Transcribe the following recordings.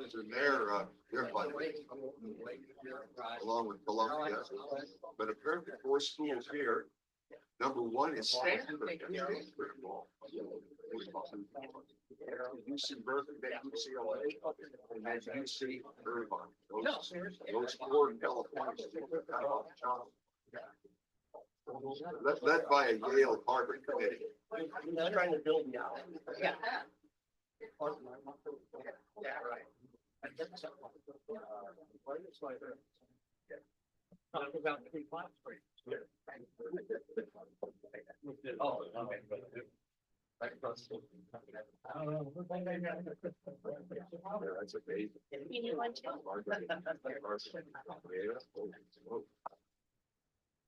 And they're funded along with Columbia. But apparently 4 schools here. Number 1 is Stanford. UC Berkeley, UCLA, and then UC Irvine. Those 4 in California. Led by a Yale Harvard committee. They're trying to build me out. Yeah. Yeah, right. Talk about 3 classes for you. Oh, okay. I don't know. That's amazing. You need one too?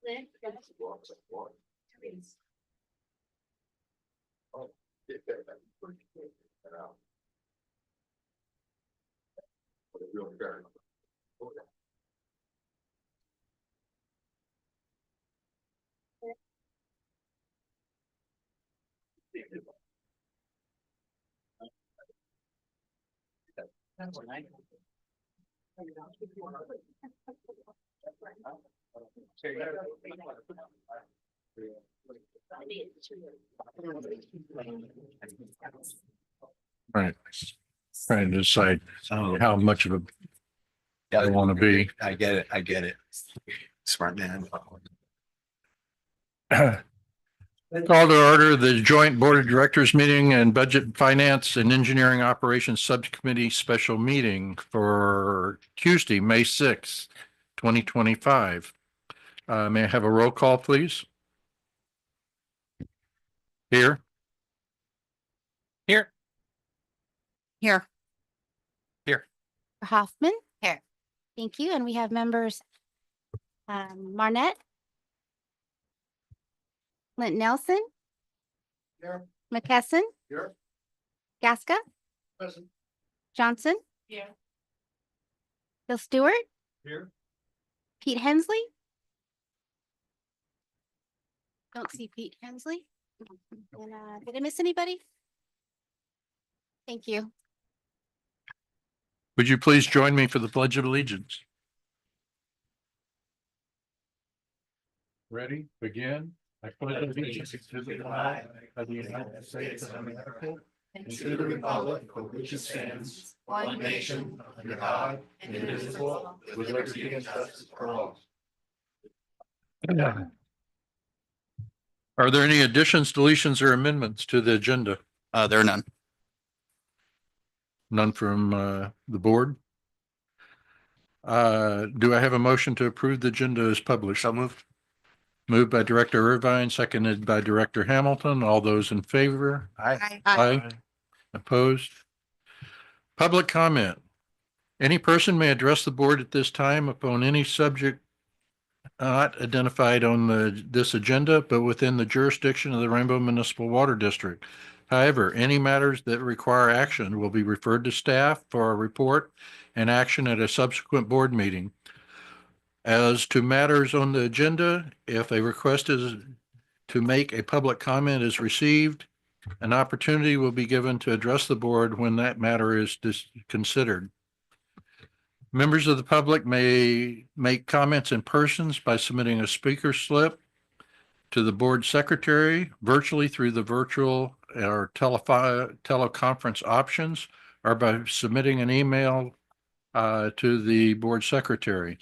Lynn, Therese. Real fair. That's nice. Right. Trying to decide how much of a I want to be. I get it. I get it. Smart man. Call to order the joint board of directors meeting and budget finance and engineering operations subcommittee special meeting for Tuesday, May 6th, 2025. May I have a roll call, please? Here. Here. Here. Here. Hoffman. Here. Thank you. And we have members Marnett. Clint Nelson. Here. McKesson. Here. Gasca. Present. Johnson. Here. Bill Stewart. Here. Pete Hensley. Don't see Pete Hensley. And did I miss anybody? Thank you. Would you please join me for the Pledge of Allegiance? Ready? Begin. I pledge allegiance to the flag of the United States of America and to the republic for which it stands, one nation, under God, indivisible, with liberty and justice for all. Are there any additions, deletions, or amendments to the agenda? There are none. None from the board. Do I have a motion to approve the agenda as published? So moved. Moved by Director Irvine, seconded by Director Hamilton. All those in favor? Aye. Aye. Opposed? Public comment. Any person may address the board at this time upon any subject not identified on this agenda, but within the jurisdiction of the Rainbow Municipal Water District. However, any matters that require action will be referred to staff for a report and action at a subsequent board meeting. As to matters on the agenda, if a request is to make a public comment is received, an opportunity will be given to address the board when that matter is considered. Members of the public may make comments in persons by submitting a speaker slip to the board secretary virtually through the virtual or teleconference options, or by submitting an email to the board secretary.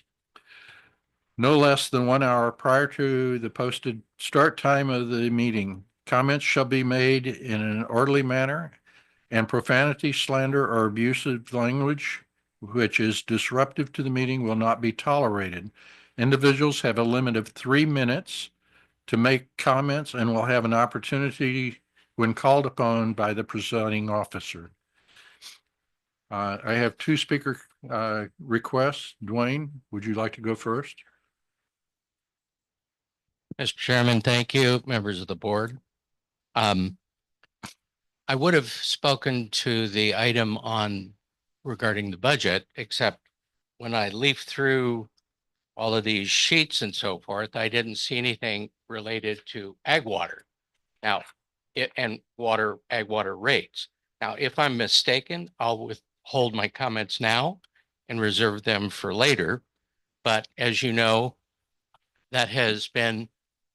No less than 1 hour prior to the posted start time of the meeting, comments shall be made in an orderly manner, and profanity, slander, or abusive language which is disruptive to the meeting will not be tolerated. Individuals have a limit of 3 minutes to make comments and will have an opportunity when called upon by the presiding officer. I have 2 speaker requests. Dwayne, would you like to go first? Mr. Chairman, thank you, members of the board. I would have spoken to the item on regarding the budget, except when I leafed through all of these sheets and so forth, I didn't see anything related to ag water. Now, ag water rates. Now, if I'm mistaken, I'll hold my comments now and reserve them for later. But as you know, that has been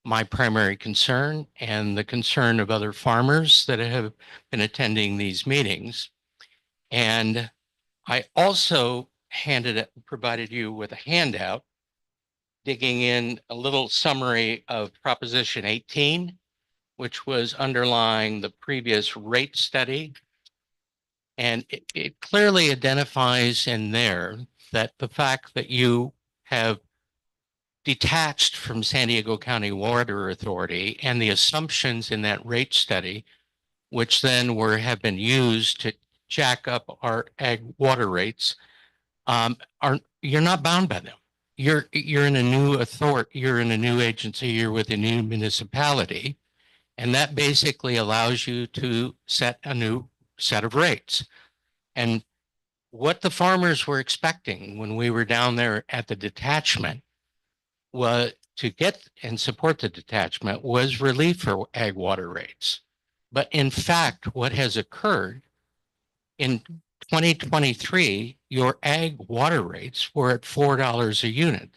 my primary concern and the concern of other farmers that have been attending these meetings. And I also provided you with a handout digging in a little summary of Proposition 18, which was underlying the previous rate study. And it clearly identifies in there that the fact that you have detached from San Diego County Water Authority and the assumptions in that rate study, which then have been used to jack up our ag water rates, you're not bound by them. You're in a new authority, you're in a new agency, you're with a new municipality, and that basically allows you to set a new set of rates. And what the farmers were expecting when we were down there at the detachment was to get and support the detachment was relief for ag water rates. But in fact, what has occurred in 2023, your ag water rates were at $4 a unit.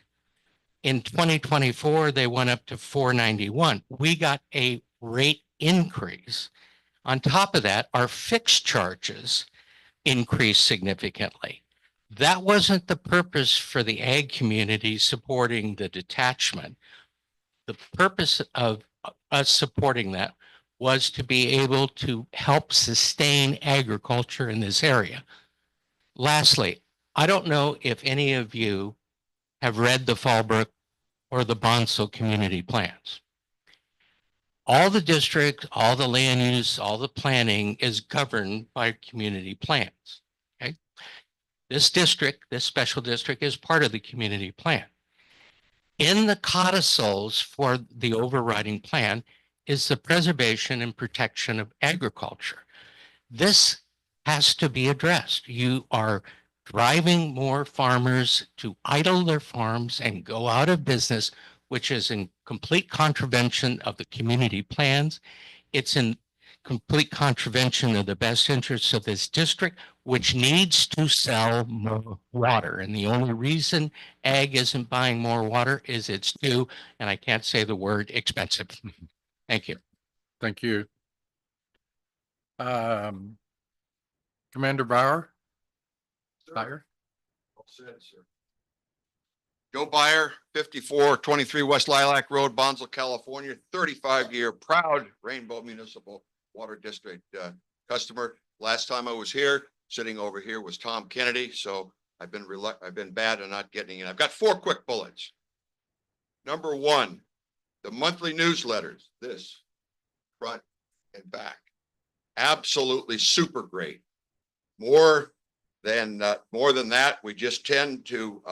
In 2024, they went up to $4.91. We got a rate increase. On top of that, our fixed charges increased significantly. That wasn't the purpose for the ag community supporting the detachment. The purpose of us supporting that was to be able to help sustain agriculture in this area. Lastly, I don't know if any of you have read the Fallbrook or the Bonsall community plans. All the districts, all the land use, all the planning is governed by community plans. Okay. This district, this special district is part of the community plan. In the codicils for the overriding plan is the preservation and protection of agriculture. This has to be addressed. You are driving more farmers to idle their farms and go out of business, which is in complete contravention of the community plans. It's in complete contravention of the best interests of this district, which needs to sell more water. And the only reason ag isn't buying more water is it's too, and I can't say the word, expensive. Thank you. Thank you. Commander Bauer? Bauer? Well said, sir. Joe Byer, 5423 West Lilac Road, Bonsall, California, 35-year proud Rainbow Municipal Water District customer. Last time I was here, sitting over here was Tom Kennedy. So I've been bad at not getting in. I've got 4 quick bullets. Number 1, the monthly newsletters, this front and back, absolutely super great. More than that, we just tend to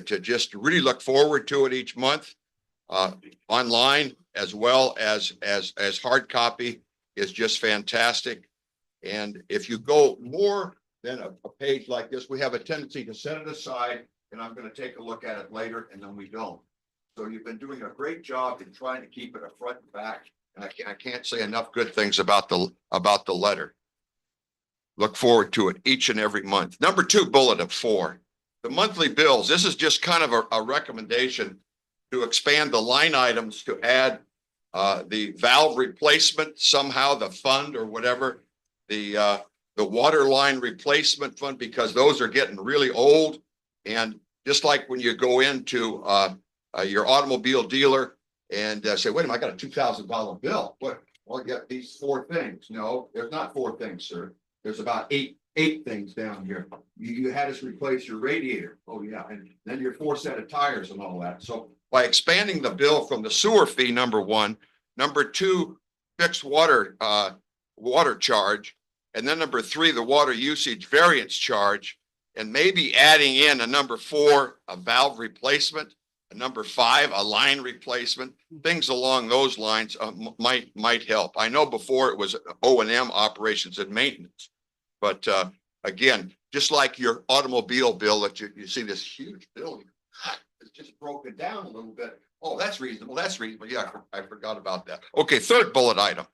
just really look forward to it each month. Online as well as hard copy is just fantastic. And if you go more than a page like this, we have a tendency to set it aside, and I'm going to take a look at it later, and then we don't. So you've been doing a great job in trying to keep it a front and back, and I can't say enough good things about the letter. Look forward to it each and every month. Number 2 bullet of 4, the monthly bills. This is just kind of a recommendation to expand the line items to add the valve replacement, somehow the fund or whatever, the water line replacement fund, because those are getting really old. And just like when you go into your automobile dealer and say, wait a minute, I got a $2,000 bill. What? Well, I got these 4 things. No, there's not 4 things, sir. There's about eight things down here. You had us replace your radiator. Oh yeah. And then your 4 set of tires and all that. So by expanding the bill from the sewer fee, number 1, number 2, fixed water charge, and then number 3, the water usage variance charge, and maybe adding in a number 4, a valve replacement, a number 5, a line replacement, things along those lines might help. I know before it was O&M, operations and maintenance, but again, just like your automobile bill that you see this huge bill, it's just broken down a little bit. Oh, that's reasonable. That's reasonable. Yeah, I forgot about that. Okay, 3rd bullet item.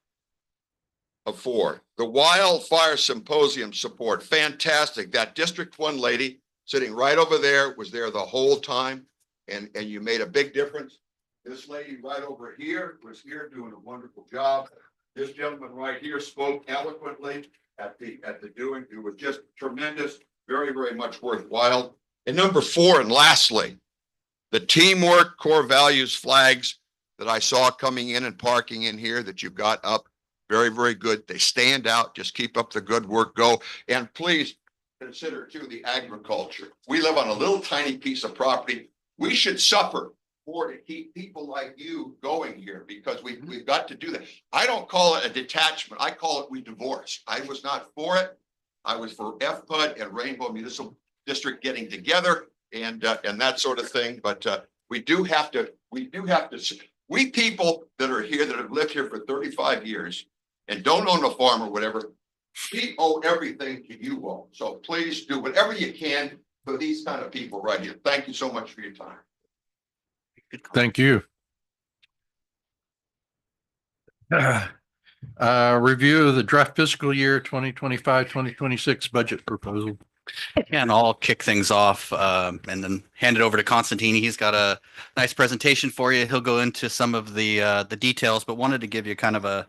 of 4. The Wildfire Symposium support, fantastic. That District 1 lady sitting right over there was there the whole time, and you made a big difference. This lady right over here was here doing a wonderful job. This gentleman right here spoke eloquently at the doing. It was just tremendous, very, very much worthwhile. And number 4, and lastly, the teamwork core values flags that I saw coming in and parking in here that you got up. Very, very good. They stand out. Just keep up the good work. Go. And please consider too the agriculture. We live on a little tiny piece of property. We should suffer more to keep people like you going here, because we've got to do that. I don't call it a detachment. I call it we divorced. I was not for it. I was for FPUD and Rainbow Municipal District getting together and that sort of thing. But we people that are here that have lived here for 35 years and don't own a farm or whatever, we owe everything to you all. So please do whatever you can for these kind of people right here. Thank you so much for your time. Thank you. Review of the draft fiscal year 2025-2026 budget proposal. Yeah, and I'll kick things off and then hand it over to Constantine. He's got a nice presentation for you. He'll go into some of the details, but wanted to give you kind of a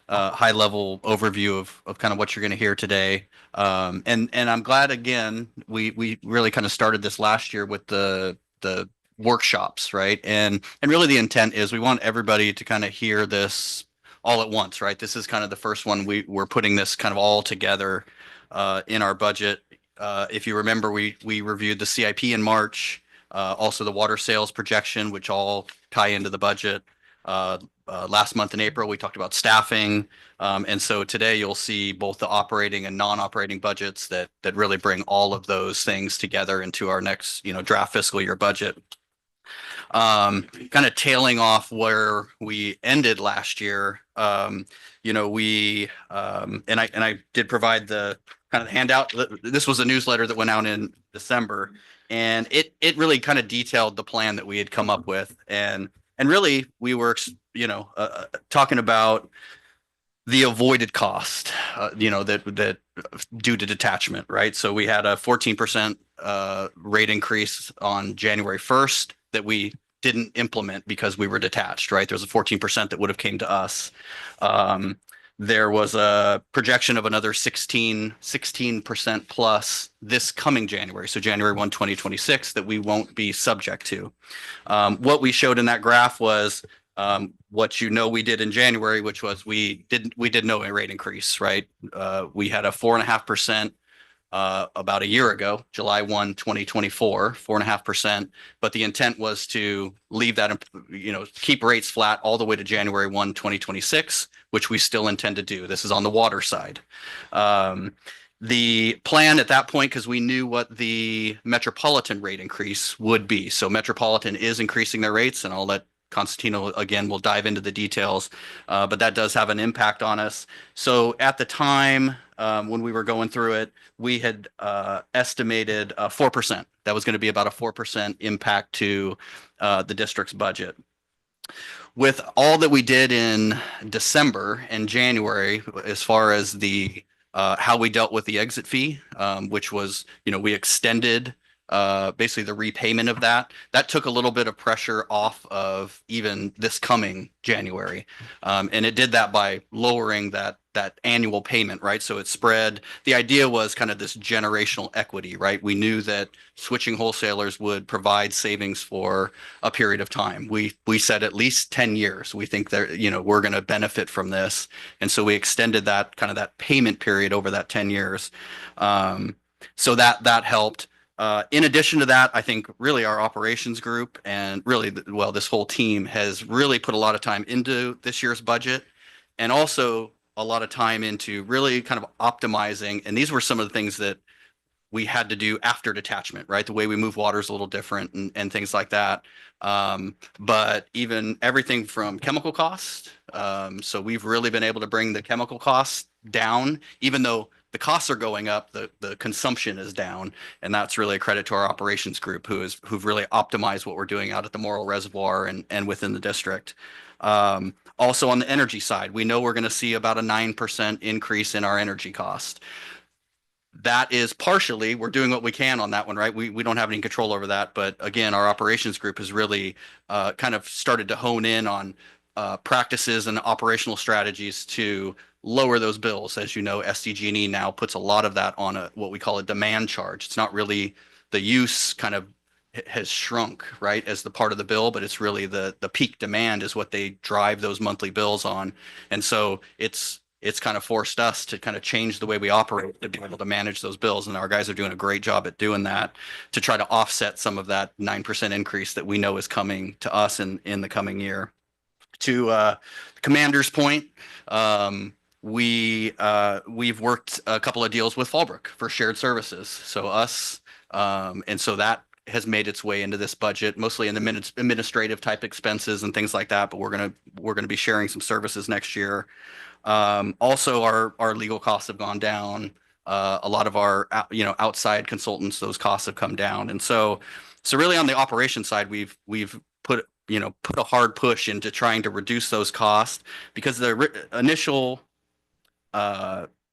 high level overview of kind of what you're going to hear today. And I'm glad, again, we really kind of started this last year with the workshops, right? And really the intent is we want everybody to kind of hear this all at once, right? This is kind of the first one we're putting this kind of all together in our budget. If you remember, we reviewed the CIP in March, also the water sales projection, which all tie into the budget. Last month in April, we talked about staffing. And so today you'll see both the operating and non-operating budgets that really bring all of those things together into our next, draft fiscal year budget. Kind of tailing off where we ended last year, we and I did provide the kind of handout. This was a newsletter that went out in December, and it really kind of detailed the plan that we had come up with, and really we were talking about the avoided cost, that due to detachment, right? So we had a 14% rate increase on January 1st that we didn't implement because we were detached, right? There's a 14% that would have came to us. There was a projection of another 16% plus this coming January. So January 1, 2026, that we won't be subject to. What we showed in that graph was what we did in January, which was we did no rate increase, right? We had a 4.5% about a year ago, July 1, 2024, 4.5%. But the intent was to leave that, keep rates flat all the way to January 1, 2026, which we still intend to do. This is on the water side. The plan at that point, because we knew what the Metropolitan rate increase would be. So Metropolitan is increasing their rates, and I'll let Constantino, again, will dive into the details, but that does have an impact on us. So at the time, when we were going through it, we had estimated 4%. That was going to be about a 4% impact to the district's budget. With all that we did in December and January, as far as the how we dealt with the exit fee, which was, we extended basically the repayment of that took a little bit of pressure off of even this coming January. And it did that by lowering that annual payment, right? So it spread. The idea was kind of this generational equity, right? We knew that switching wholesalers would provide savings for a period of time. We said at least 10 years. We think that, we're going to benefit from this. And so we extended that kind of that payment period over that 10 years. So that helped. In addition to that, I think really our operations group and really, this whole team has really put a lot of time into this year's budget, and also a lot of time into really kind of optimizing. And these were some of the things that we had to do after detachment, right? The way we move water is a little different and things like that. But even everything from chemical cost. So we've really been able to bring the chemical costs down, even though the costs are going up, the consumption is down. And that's really a credit to our operations group who've really optimized what we're doing out at the Morrill Reservoir and within the district. Also on the energy side, we know we're going to see about a 9% increase in our energy cost. That is partially, we're doing what we can on that one, right? We don't have any control over that. But again, our operations group has really kind of started to hone in on practices and operational strategies to lower those bills. As you know, SDG&E now puts a lot of that on what we call a demand charge. It's not really the use kind of has shrunk, right, as the part of the bill, but it's really the peak demand is what they drive those monthly bills on. And so it's kind of forced us to kind of change the way we operate to be able to manage those bills. And our guys are doing a great job at doing that to try to offset some of that 9% increase that we know is coming to us in the coming year. To Commander's point, we've worked a couple of deals with Fallbrook for shared services. So us, and so that has made its way into this budget, mostly in the administrative type expenses and things like that. But we're gonna be sharing some services next year. Also, our legal costs have gone down. A lot of our outside consultants, those costs have come down. And so really on the operation side, we've put a hard push into trying to reduce those costs because the initial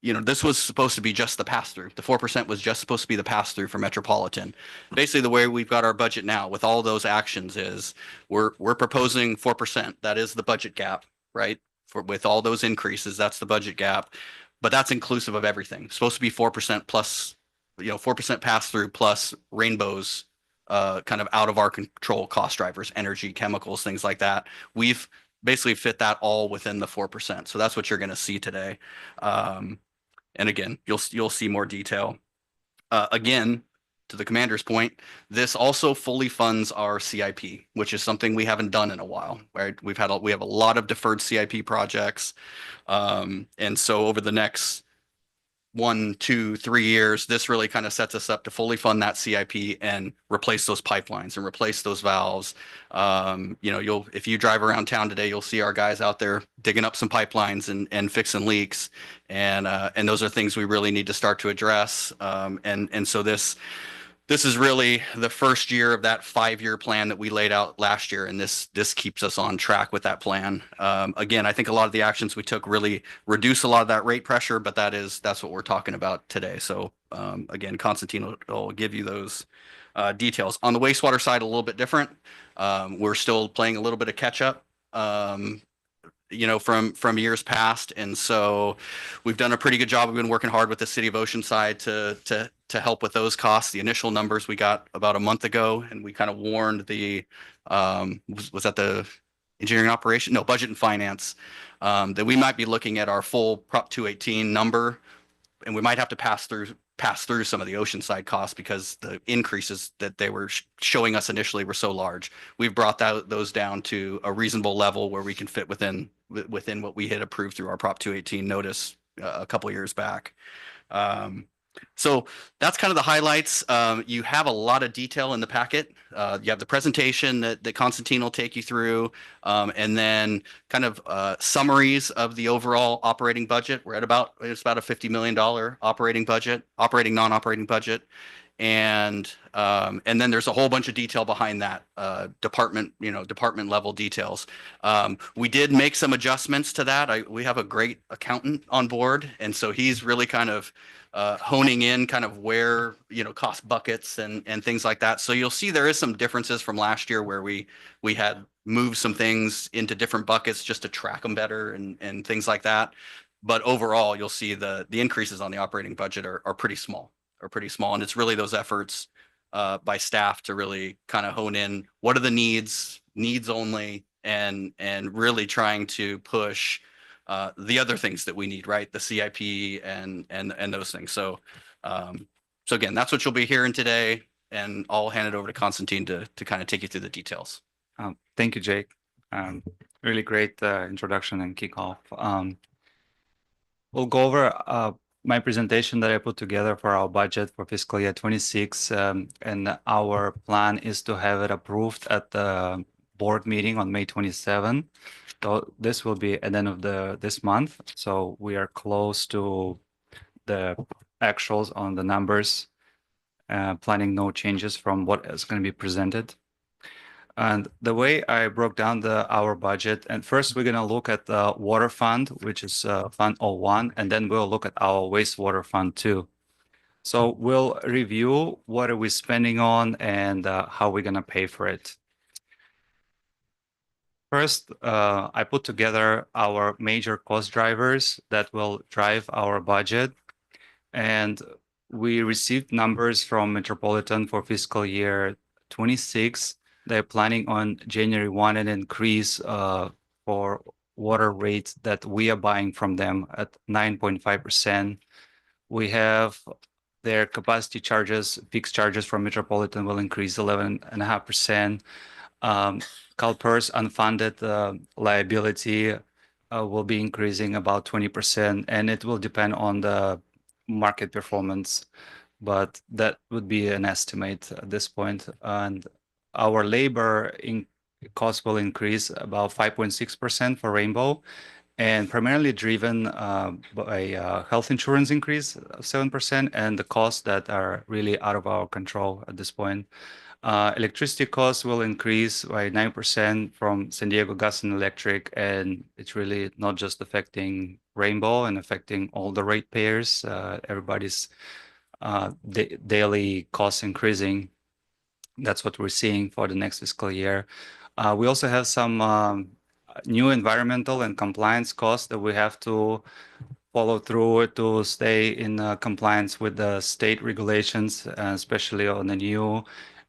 this was supposed to be just the pass-through. The 4% was just supposed to be the pass-through for Metropolitan. Basically, the way we've got our budget now with all those actions is we're proposing 4%. That is the budget gap, right? With all those increases, that's the budget gap. But that's inclusive of everything. It's supposed to be 4% plus, 4% pass-through plus Rainbow's kind of out of our control cost drivers, energy, chemicals, things like that. We've basically fit that all within the 4%. So that's what you're going to see today. And again, you'll see more detail. Again, to the Commander's point, this also fully funds our CIP, which is something we haven't done in a while, right? We have a lot of deferred CIP projects. And so over the next 1, 2, 3 years, this really kind of sets us up to fully fund that CIP and replace those pipelines and replace those valves. If you drive around town today, you'll see our guys out there digging up some pipelines and fixing leaks. And those are things we really need to start to address. And so this is really the first year of that 5-year plan that we laid out last year, and this keeps us on track with that plan. Again, I think a lot of the actions we took really reduce a lot of that rate pressure, but that's what we're talking about today. So again, Constantine will give you those details. On the wastewater side, a little bit different. We're still playing a little bit of catch up. From years past. And so we've done a pretty good job. We've been working hard with the city of Oceanside to help with those costs. The initial numbers we got about a month ago, and we kind of warned was that the engineering operation? No, budget and finance, that we might be looking at our full Prop 218 number, and we might have to pass through some of the Oceanside costs because the increases that they were showing us initially were so large. We've brought those down to a reasonable level where we can fit within what we had approved through our Prop 218 notice a couple of years back. So that's kind of the highlights. You have a lot of detail in the packet. You have the presentation that Constantine will take you through, and then kind of summaries of the overall operating budget. It's about a $50 million operating non-operating budget. And then there's a whole bunch of detail behind that, department level details. We did make some adjustments to that. We have a great accountant on board, and so he's really kind of honing in kind of where, cost buckets and things like that. So you'll see there is some differences from last year where we had moved some things into different buckets just to track them better and things like that. But overall, you'll see the increases on the operating budget are pretty small. And it's really those efforts by staff to really kind of hone in what are the needs only, and really trying to push the other things that we need, right? The CIP and those things. So again, that's what you'll be hearing today, and I'll hand it over to Constantine to kind of take you through the details. Thank you, Jake. Really great introduction and kickoff. We'll go over my presentation that I put together for our budget for fiscal year 26, and our plan is to have it approved at the board meeting on May 27. So this will be at the end of this month. So we are close to the actuals on the numbers, planning no changes from what is going to be presented. And the way I broke down our budget, and first we're going to look at the water fund, which is Fund 01, and then we'll look at our wastewater fund too. So we'll review what are we spending on and how we're going to pay for it. First, I put together our major cost drivers that will drive our budget. And we received numbers from Metropolitan for fiscal year 26. They're planning on January 1 an increase for water rates that we are buying from them at 9.5%. We have their capacity charges, fixed charges from Metropolitan will increase 11.5%. CalPERS unfunded liability will be increasing about 20%, and it will depend on the market performance, but that would be an estimate at this point. And our labor cost will increase about 5.6% for Rainbow, and primarily driven by health insurance increase of 7%, and the costs that are really out of our control at this point. Electricity costs will increase by 9% from San Diego Gas and Electric, and it's really not just affecting Rainbow and affecting all the ratepayers. Everybody's daily costs increasing. That's what we're seeing for the next fiscal year. We also have some new environmental and compliance costs that we have to follow through to stay in compliance with the state regulations, especially on the new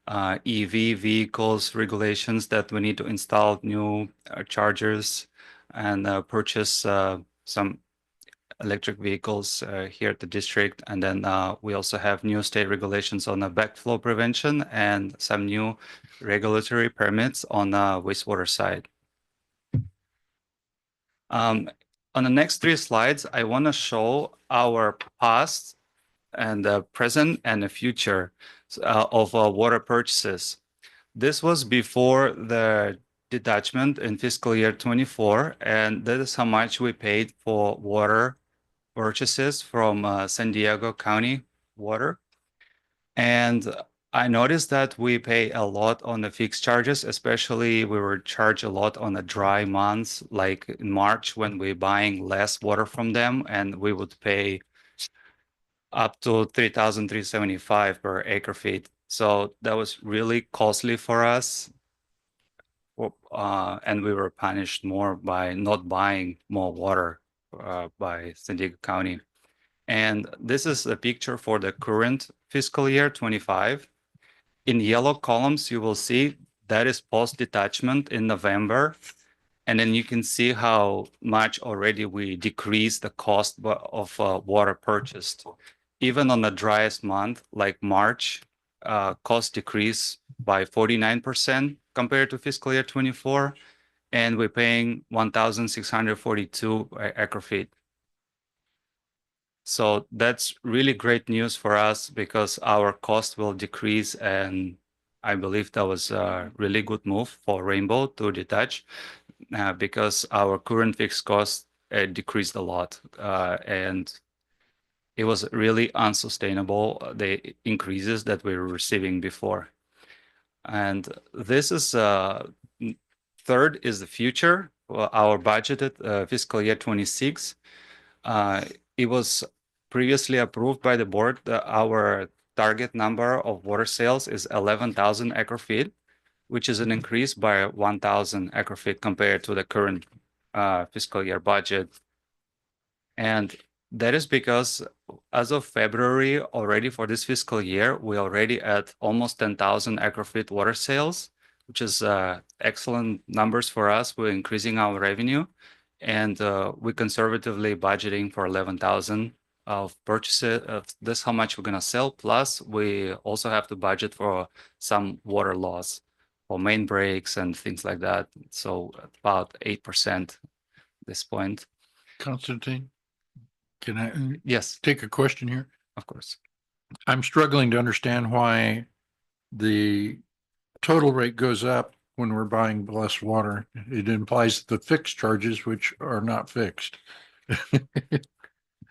EV vehicles regulations that we need to install new chargers and purchase some electric vehicles here at the district. And then we also have new state regulations on the backflow prevention and some new regulatory permits on the wastewater side. On the next 3 slides, I want to show our past and the present and the future of water purchases. This was before the detachment in fiscal year 24, and that is how much we paid for water purchases from San Diego County Water. And I noticed that we pay a lot on the fixed charges, especially we were charged a lot on the dry months, like in March when we're buying less water from them, and we would pay up to $3,375 per acre feet. So that was really costly for us. And we were punished more by not buying more water by San Diego County. And this is a picture for the current fiscal year 25. In yellow columns, you will see that is post-detachment in November. And then you can see how much already we decreased the cost of water purchased. Even on the driest month, like March, cost decreased by 49% compared to fiscal year 24, and we're paying 1,642 acre feet. So that's really great news for us because our cost will decrease, and I believe that was a really good move for Rainbow to detach because our current fixed cost decreased a lot, and it was really unsustainable, the increases that we were receiving before. And this is third is the future, our budgeted fiscal year 26. It was previously approved by the board that our target number of water sales is 11,000 acre feet, which is an increase by 1,000 acre feet compared to the current fiscal year budget. And that is because as of February already for this fiscal year, we're already at almost 10,000 acre feet water sales, which is excellent numbers for us. We're increasing our revenue, and we're conservatively budgeting for 11,000 of purchases. This is how much we're going to sell. Plus, we also have to budget for some water loss for main breaks and things like that. So about 8% at this point. Constantine, can I Yes, take a question here? of course. I'm struggling to understand why the total rate goes up when we're buying less water. It implies the fixed charges, which are not fixed.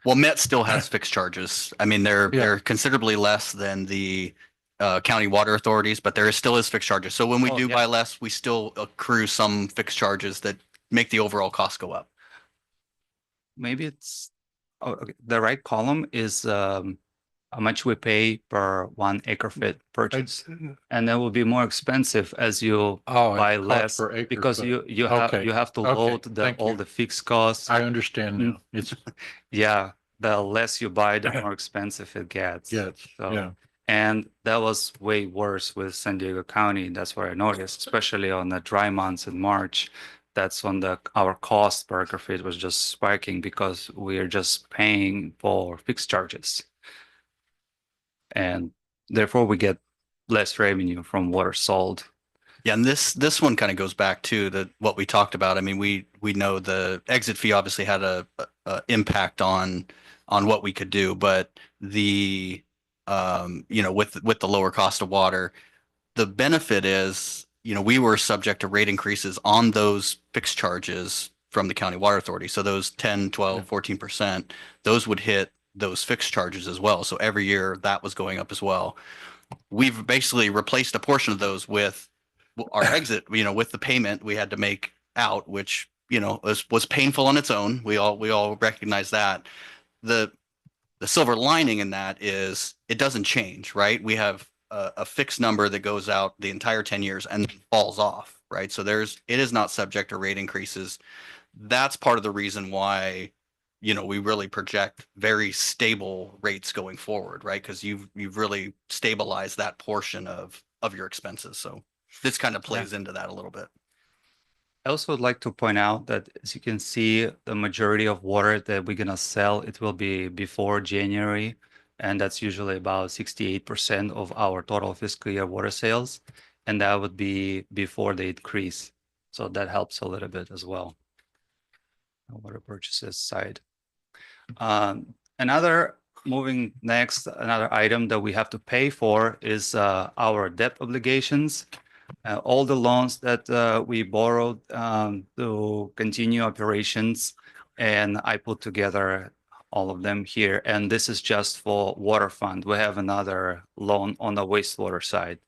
Well, Met still has fixed charges. I mean, Yeah. they're considerably less than the county water authorities, but there still is fixed charges. So when we Oh, do yeah. buy less, we still accrue some fixed charges that make the overall cost go up. Maybe it's, oh, okay. The right column is how much we pay per 1 acre feet purchase. And that will be more expensive as you Oh, buy cost less per acre because foot. you Okay. have to Okay. load Thank all you. the fixed costs. I understand now. It's, Yeah, the less you buy, the more expensive it gets. yes, So, yeah. and that was way worse with San Diego County. That's what I noticed, especially on the dry months in March. That's when our cost per acre feet was just spiking because we are just paying for fixed charges. And therefore we get less revenue from water sold. Yeah, and this one kind of goes back to what we talked about. I mean, we know the exit fee obviously had a impact on what we could do, but the with the lower cost of water, the benefit is, we were subject to rate increases on those fixed charges from the county water authority. So those 10, 12, 14%, those would hit those fixed charges as well. So every year that was going up as well. We've basically replaced a portion of those with our exit, with the payment we had to make out, which, was painful on its own. We all recognize that. The silver lining in that is it doesn't change, right? We have a fixed number that goes out the entire 10 years and falls off, right? So it is not subject to rate increases. That's part of the reason why, we really project very stable rates going forward, right? Because you've really stabilized that portion of your expenses. So this kind of plays into that a little bit. I also would like to point out that, as you can see, the majority of water that we're gonna sell, it will be before January, and that's usually about 68% of our total fiscal year water sales, and that would be before the increase. So that helps a little bit as well. Water purchases side. Another item that we have to pay for is our debt obligations. All the loans that we borrowed to continue operations, and I put together all of them here. And this is just for water fund. We have another loan on the wastewater side.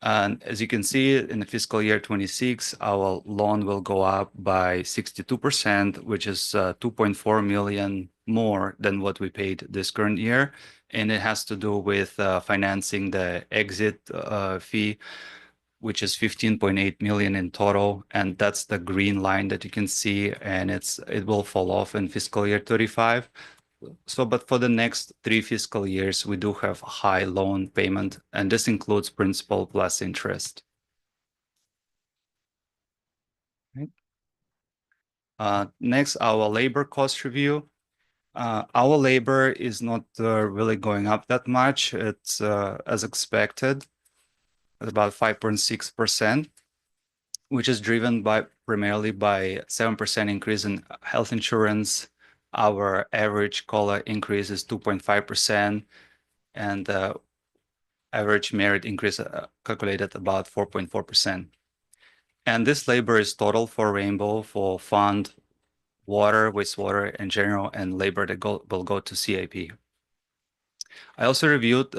And as you can see, in the fiscal year 26, our loan will go up by 62%, which is 2.4 million more than what we paid this current year. And it has to do with financing the exit fee, which is 15.8 million in total. And that's the green line that you can see, and it will fall off in fiscal year 35. So, but for the next 3 fiscal years, we do have high loan payment, and this includes principal plus interest. Right. Next, our labor cost review. Our labor is not really going up that much. It's as expected, at about 5.6%, which is driven primarily by 7% increase in health insurance. Our average COLA increase is 2.5%, and average merit increase calculated about 4.4%. And this labor is total for Rainbow, for fund, water, wastewater in general, and labor that will go to CIP. I also reviewed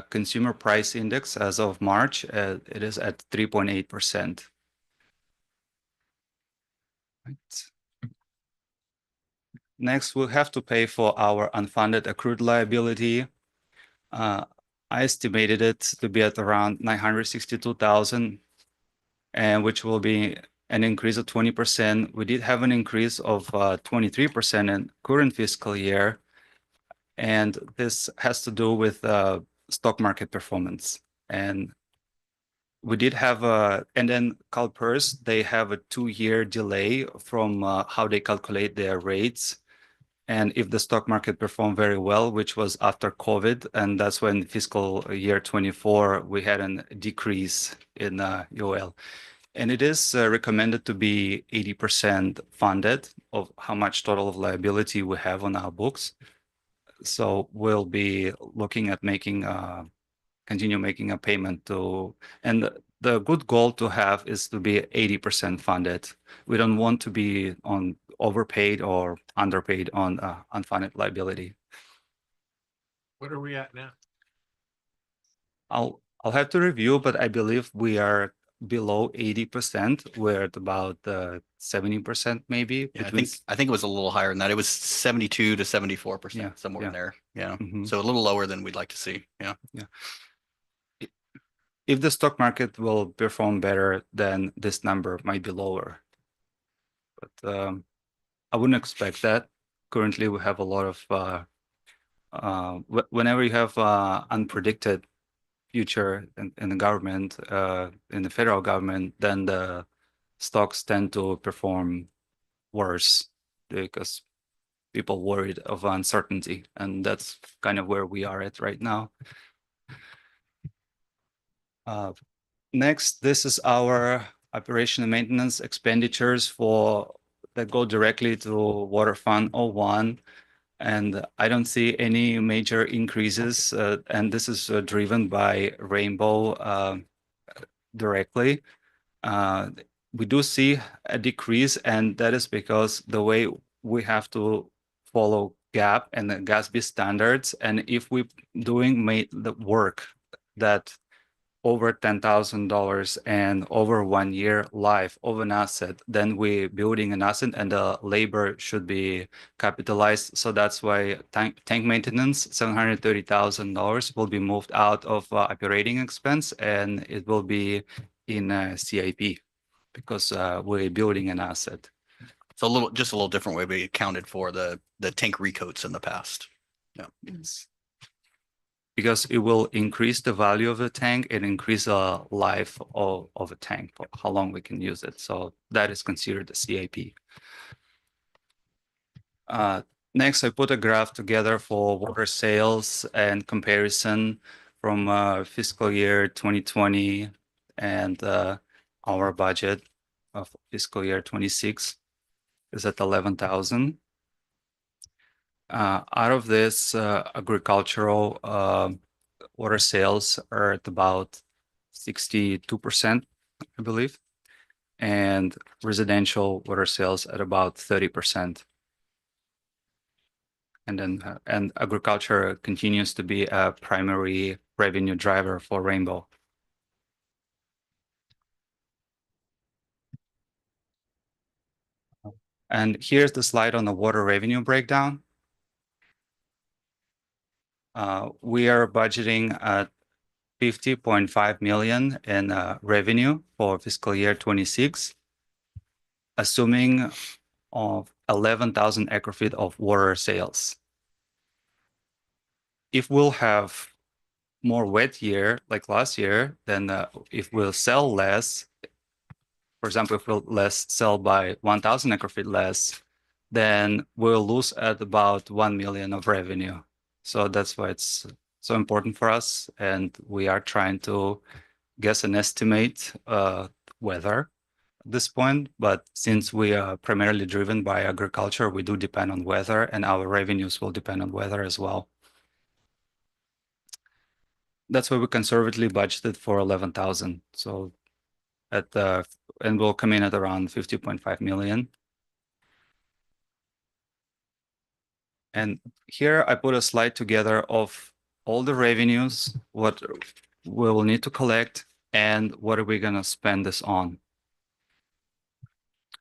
consumer price index as of March. It is at 3.8%. Right. Next, we'll have to pay for our unfunded accrued liability. I estimated it to be at around 962,000, and which will be an increase of 20%. We did have an increase of 23% in current fiscal year, and this has to do with stock market performance. And we did have and then CalPERS, they have a 2-year delay from how they calculate their rates. And if the stock market performed very well, which was after COVID, and that's when fiscal year 24, we had a decrease in UL. And it is recommended to be 80% funded of how much total of liability we have on our books. So we'll be looking at continue making a payment to, and the good goal to have is to be 80% funded. We don't want to be on overpaid or underpaid on unfunded liability. What are we at now? I'll have to review, but I believe we are below 80%. We're at about 70% maybe. Yeah, between I think it was a little higher than that. It was 72 to 74%, Yeah, somewhere in there. Yeah. Mhm. So a little lower than we'd like to see. Yeah. If the stock market will perform better, then this number might be lower. But I wouldn't expect that. Currently, we have a lot of whenever you have unpredicted future in the government, in the federal government, then the stocks tend to perform worse because people worried of uncertainty, and that's kind of where we are at right now. Next, this is our operation and maintenance expenditures that go directly to Water Fund 01. And I don't see any major increases, and this is driven by Rainbow directly. We do see a decrease, and that is because the way we have to follow GAP and the GASB standards, and if we doing the work that over $10,000 and over 1 year life of an asset, then we're building an asset and the labor should be capitalized. So that's why tank maintenance, $730,000 will be moved out of operating expense, and it will be in CIP because we're building an asset. So just a little different way we accounted for the tank recoats in the past. Yeah. Because it will increase the value of the tank and increase the life of a tank, for how long we can use it. So that is considered a CIP. Next, I put a graph together for water sales and comparison from fiscal year 2020 and our budget of fiscal year 26 is at 11,000. Out of this, agricultural water sales are at about 62%, I believe, and residential water sales at about 30%. And then, and agriculture continues to be a primary revenue driver for Rainbow. And here's the slide on the water revenue breakdown. We are budgeting at 50.5 million in revenue for fiscal year 26, assuming of 11,000 acre-feet of water sales. If we'll have more wet year like last year, then if we'll sell less, for example, if we'll sell by 1,000 acre-feet less, then we'll lose at about 1 million of revenue. So that's why it's so important for us. And we are trying to guess and estimate weather at this point. But since we are primarily driven by agriculture, we do depend on weather, and our revenues will depend on weather as well. That's why we conservatively budgeted for 11,000. So and we'll come in at around 50.5 million. And here I put a slide together of all the revenues, what we will need to collect, and what are we going to spend this on.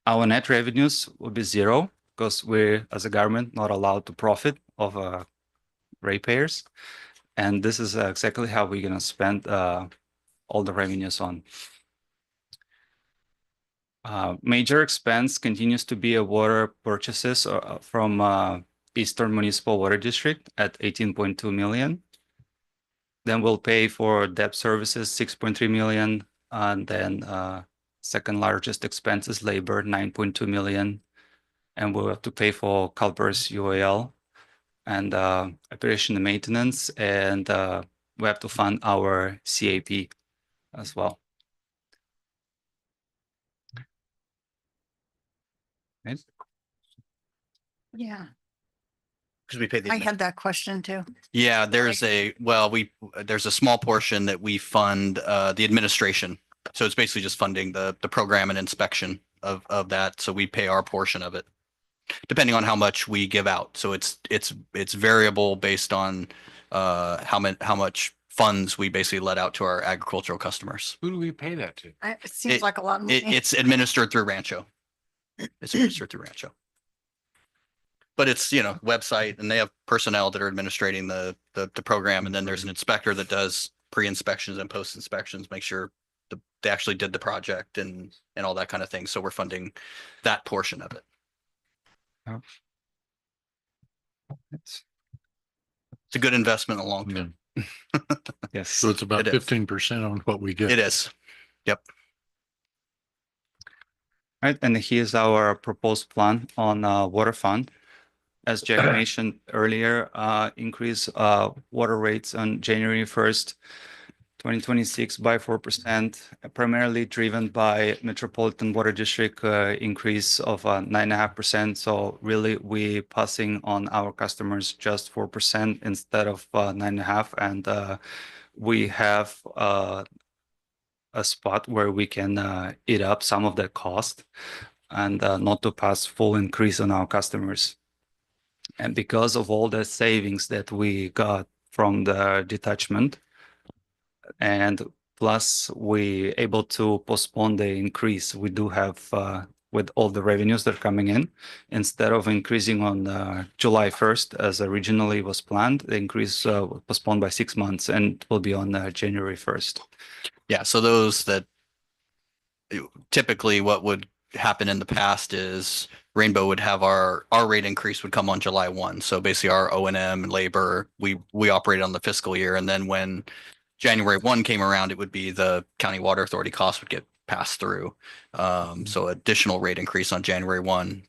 Our net revenues will be zero because we're, as a government, not allowed to profit of ratepayers. And this is exactly how we're going to spend all the revenues on. Major expense continues to be water purchases from Eastern Municipal Water District at 18.2 million. Then we'll pay for debt services, 6.3 million. And then second largest expense is labor, 9.2 million. And we'll have to pay for CalPERS UAL and operation and maintenance. And we have to fund our CAP as well. Okay. Yeah, Because we pay the. I had that question too. Yeah, there's a small portion that we fund the administration. So it's basically just funding the program and inspection of that. So we pay our portion of it. depending on how much we give out. So it's variable based on how much funds we basically let out to our agricultural customers. Who do we pay that to? It seems It- like a lot of money. It's administered through Rancho. It's administered through Rancho. But it's, you know, website, and they have personnel that are administrating the program, and then there's an inspector that does pre-inspections and post-inspections, make sure they actually did the project and all that kind of thing. So we're funding that portion of it. It's- It's a good investment in the long term. Yes. So it's about It is. 15% on what we get. It is. Right, and here's our proposed plan on water fund. As Jack mentioned earlier, increase water rates on January 1st, 2026 by 4%, primarily driven by Metropolitan Water District increase of 9.5%. So really we passing on our customers just 4% instead of 9.5%. And we have a spot where we can eat up some of that cost and not to pass full increase on our customers. And because of all the savings that we got from the detachment, and plus we able to postpone the increase we do have with all the revenues that are coming in, instead of increasing on July 1st as originally was planned, the increase was postponed by 6 months and will be on January 1st. Yeah, so those that typically what would happen in the past is Rainbow would have our rate increase would come on July 1. So basically our O&M and labor, we operated on the fiscal year. And then when January 1 came around, it would be the county water authority costs would get passed through. So additional rate increase on January 1.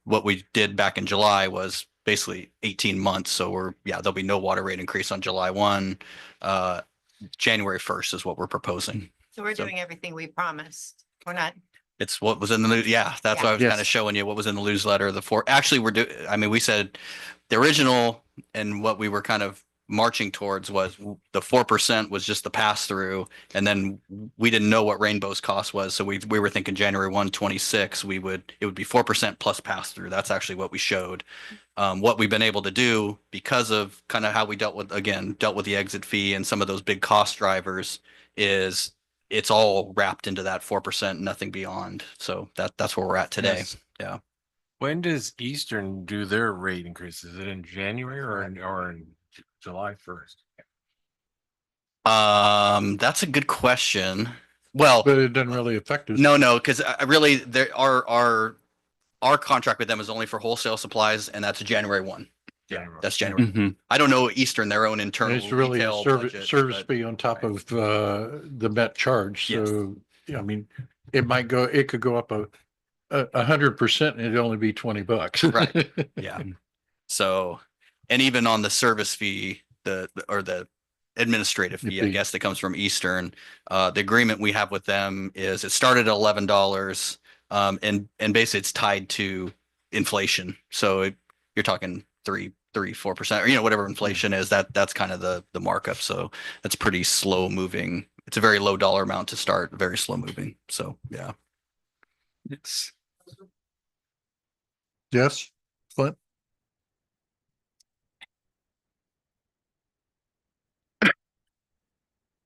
What we did back in July was basically 18 months. So there'll be no water rate increase on July 1. January 1st is what we're proposing. So we're so- doing everything we promised. We're not, It's what was in the news. Yeah, that's what I was Yes. kind of showing you what was in the newsletter. Actually, we said the original and what we were kind of marching towards was the 4% was just the pass through. And then we didn't know what Rainbow's cost was. So we were thinking January 1, 26, it would be 4% plus pass through. That's actually what we showed. What we've been able to do because of kind of how we dealt with the exit fee and some of those big cost drivers is it's all wrapped into that 4%, nothing beyond. So that's where we're at today. Yes. Yeah. When does Eastern do their rate increase? Is it in January or in July 1st? That's a good question. Well, But it doesn't really affect us. no, because really our contract with them is only for wholesale supplies, and that's January 1. January. That's January. Mhm. I don't know Eastern, their own internal It's really a retail service budget, but- fee on top of the Met charge. Yes. So, yeah, I mean, it could go up 100% and it'd only be $20. Right. Yeah. So, and even on the service fee, the administrative The fee, I fee. guess that comes from Eastern, the agreement we have with them is it started at $11. And basically it's tied to inflation. So you're talking 4%, or, whatever inflation is, that's kind of the markup. So that's pretty slow moving. It's a very low dollar amount to start, very slow moving. So, yeah. Yes. Yes, Clint?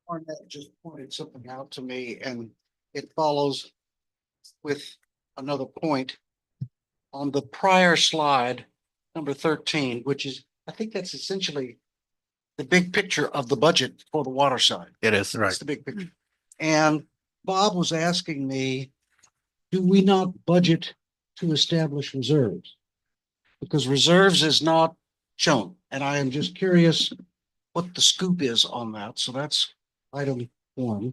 Arnett just pointed something out to me, and it follows with another point. On the prior slide, number 13, which is, I think that's essentially the big picture of the budget for the water side. It is. Right. That's the big picture. And Bob was asking me, do we not budget to establish reserves? Because reserves is not shown, and I am just curious what the scoop is on that. So that's item 1.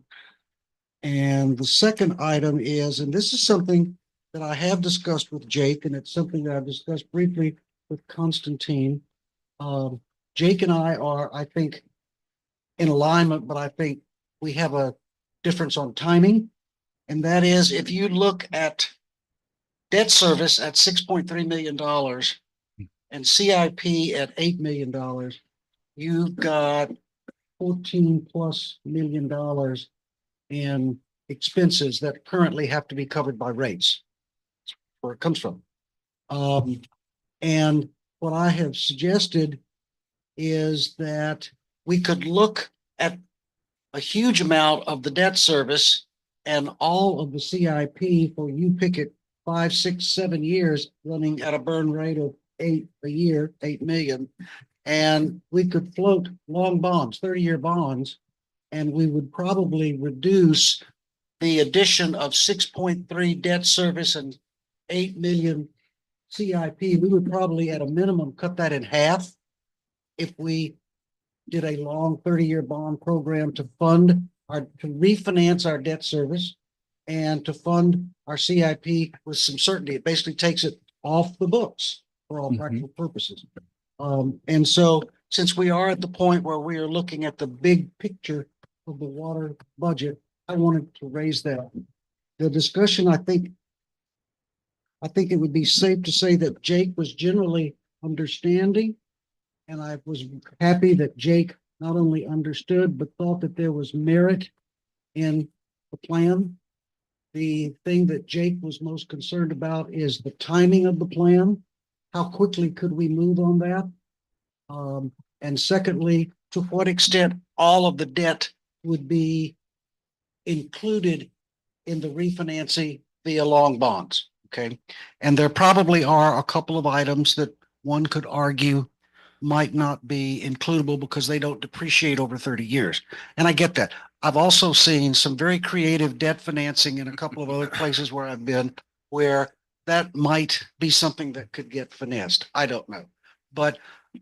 And the second item is, and this is something that I have discussed with Jake, and it's something that I've discussed briefly with Constantine. Jake and I are, I think, in alignment, but I think we have a difference on timing. And that is, if you look at debt service at $6.3 million and CIP at $8 million, you've got $14+ million in expenses that currently have to be covered by rates. Where it comes from. And what I have suggested is that we could look at a huge amount of the debt service and all of the CIP for you pick it 5, 6, 7 years running at a burn rate of 8 a year, 8 million. And we could float long bonds, 30-year bonds, and we would probably reduce the addition of 6.3 debt service and 8 million CIP. We would probably at a minimum cut that in half if we did a long 30-year bond program to refinance our debt service and to fund our CIP with some certainty. It basically takes it off the books for all practical purposes. And so since we are at the point where we are looking at the big picture of the water budget, I wanted to raise that. The discussion, I think it would be safe to say that Jake was generally understanding. And I was happy that Jake not only understood, but thought that there was merit in the plan. The thing that Jake was most concerned about is the timing of the plan. How quickly could we move on that? And secondly, to what extent all of the debt would be included in the refinancing via long bonds, okay? And there probably are a couple of items that one could argue might not be includable because they don't depreciate over 30 years. And I get that. I've also seen some very creative debt financing in a couple of other places where I've been where that might be something that could get finessed. I don't know. But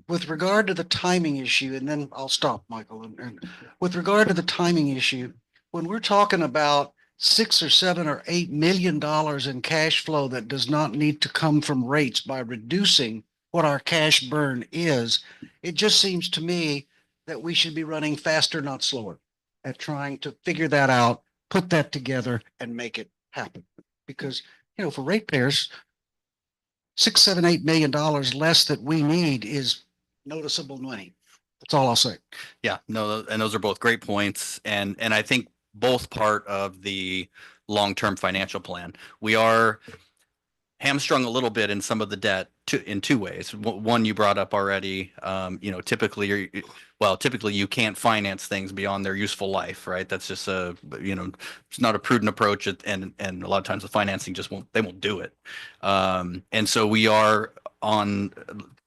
with regard to the timing issue, and then I'll stop, Michael. And with regard to the timing issue, when we're talking about $6 or $7 or $8 million in cash flow that does not need to come from rates by reducing what our cash burn is, it just seems to me that we should be running faster, not slower, at trying to figure that out, put that together and make it happen. Because, for ratepayers, $6, $7, $8 million less that we need is noticeable money. That's all I'll say. Yeah, no, and those are both great points. And I think both part of the long-term financial plan. We are hamstrung a little bit in some of the debt in two ways. One you brought up already, typically you can't finance things beyond their useful life, right? That's just it's not a prudent approach, and a lot of times the financing they won't do it. And so we are on,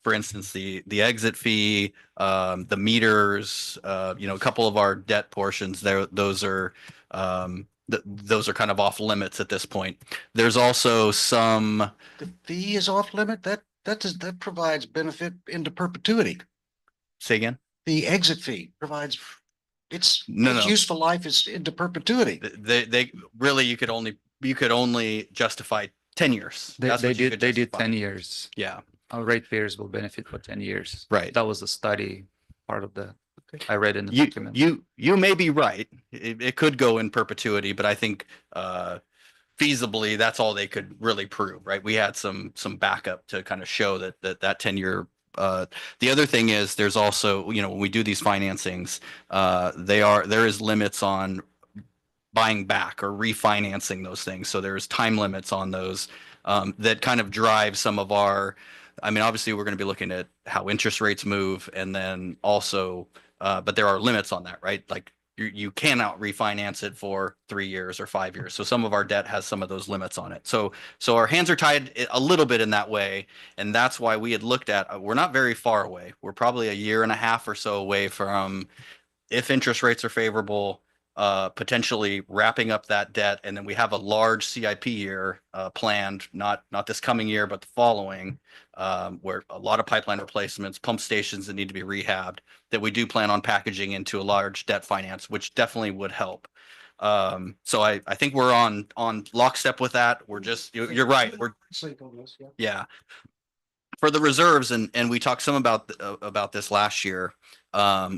for instance, the exit fee, the meters, a couple of our debt portions there, those are kind of off limits at this point. There's also some. The fee is off limit. That provides benefit into perpetuity. Say again? The exit fee provides its No. useful life is into perpetuity. They really, you could only justify 10 years. They did 10 years. Yeah. Our ratepayers will benefit for 10 years. Right. That was the study part of the, I read in the You, document. you may be right. It could go in perpetuity, but I think feasibly that's all they could really prove, right? We had some backup to kind of show that 10-year. The other thing is there's also, when we do these financings, there is limits on buying back or refinancing those things. So there's time limits on those that kind of drive some of our. I mean, obviously we're going to be looking at how interest rates move, and then also, but there are limits on that, right? Like you cannot refinance it for 3 years or 5 years. So some of our debt has some of those limits on it. So our hands are tied a little bit in that way. And that's why we had looked at, we're not very far away. We're probably a year and a half or so away from, if interest rates are favorable, potentially wrapping up that debt. And then we have a large CIP year planned, not this coming year, but the following, where a lot of pipeline replacements, pump stations that need to be rehabbed, that we do plan on packaging into a large debt finance, which definitely would help. So I think we're on lockstep with that. We're just, you're right. Yeah. For the reserves, and we talked some about this last year,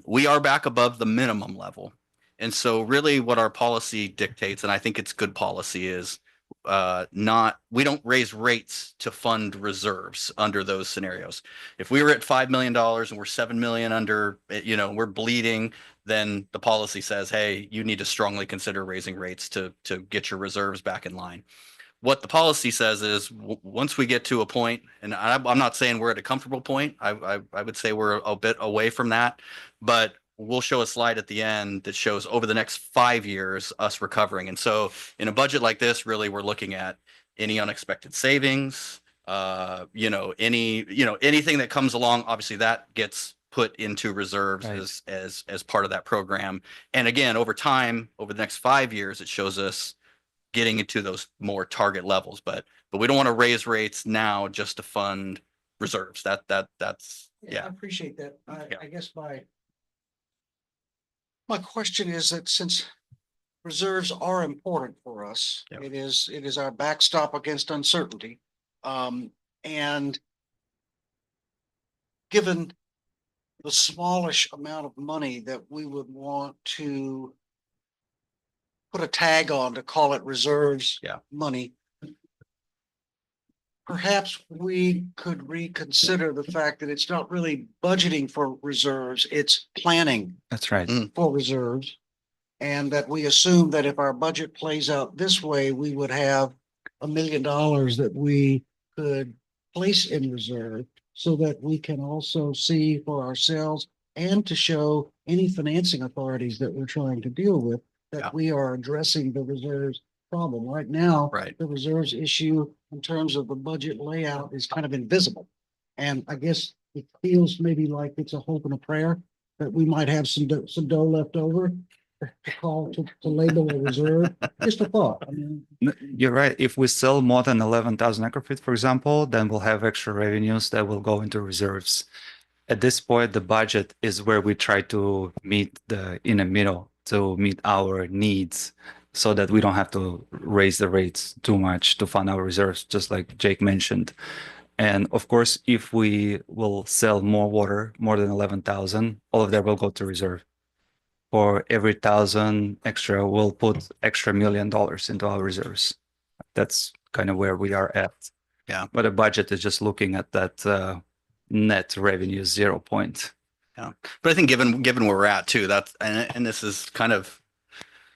we are back above the minimum level. And so really what our policy dictates, and I think it's good policy, is we don't raise rates to fund reserves under those scenarios. If we were at $5 million and we're 7 million under, we're bleeding, then the policy says, hey, you need to strongly consider raising rates to get your reserves back in line. what the policy says is once we get to a point, and I'm not saying we're at a comfortable point. I would say we're a bit away from that, but we'll show a slide at the end that shows over the next 5 years us recovering. And so in a budget like this, really, we're looking at any unexpected savings, anything that comes along. Obviously, that gets put into reserves Right. as part of that program. And again, over time, over the next 5 years, it shows us getting into those more target levels, but we don't want to raise rates now just to fund reserves. That's I yeah. appreciate that. Yeah. I guess my question is that since reserves are important for us, Yep. it is our backstop against uncertainty. And given the smallish amount of money that we would want to put a tag on to call it reserves. Yeah. Money. Perhaps we could reconsider the fact that it's not really budgeting for reserves, it's planning That's right. for reserves. And that we assume that if our budget plays out this way, we would have $1 million that we could place in reserve so that we can also see for ourselves and to show any financing authorities that we're trying to deal with that Yeah. we are addressing the reserves problem. Right now, Right. the reserves issue in terms of the budget layout is kind of invisible. And I guess it feels maybe like it's a hope and a prayer that we might have some dough left over to label a reserve. Just a thought. I mean, You're right. If we sell more than 11,000 acre feet, for example, then we'll have extra revenues that will go into reserves. At this point, the budget is where we try to meet in the middle to meet our needs so that we don't have to raise the rates too much to fund our reserves, just like Jake mentioned. And of course, if we will sell more water, more than 11,000, all of that will go to reserve. For every 1,000 extra, we'll put extra $1 million into our reserves. That's kind of where we are at. Yeah. But the budget is just looking at that net revenue 0 point. But I think given where we're at too, that's and this is kind of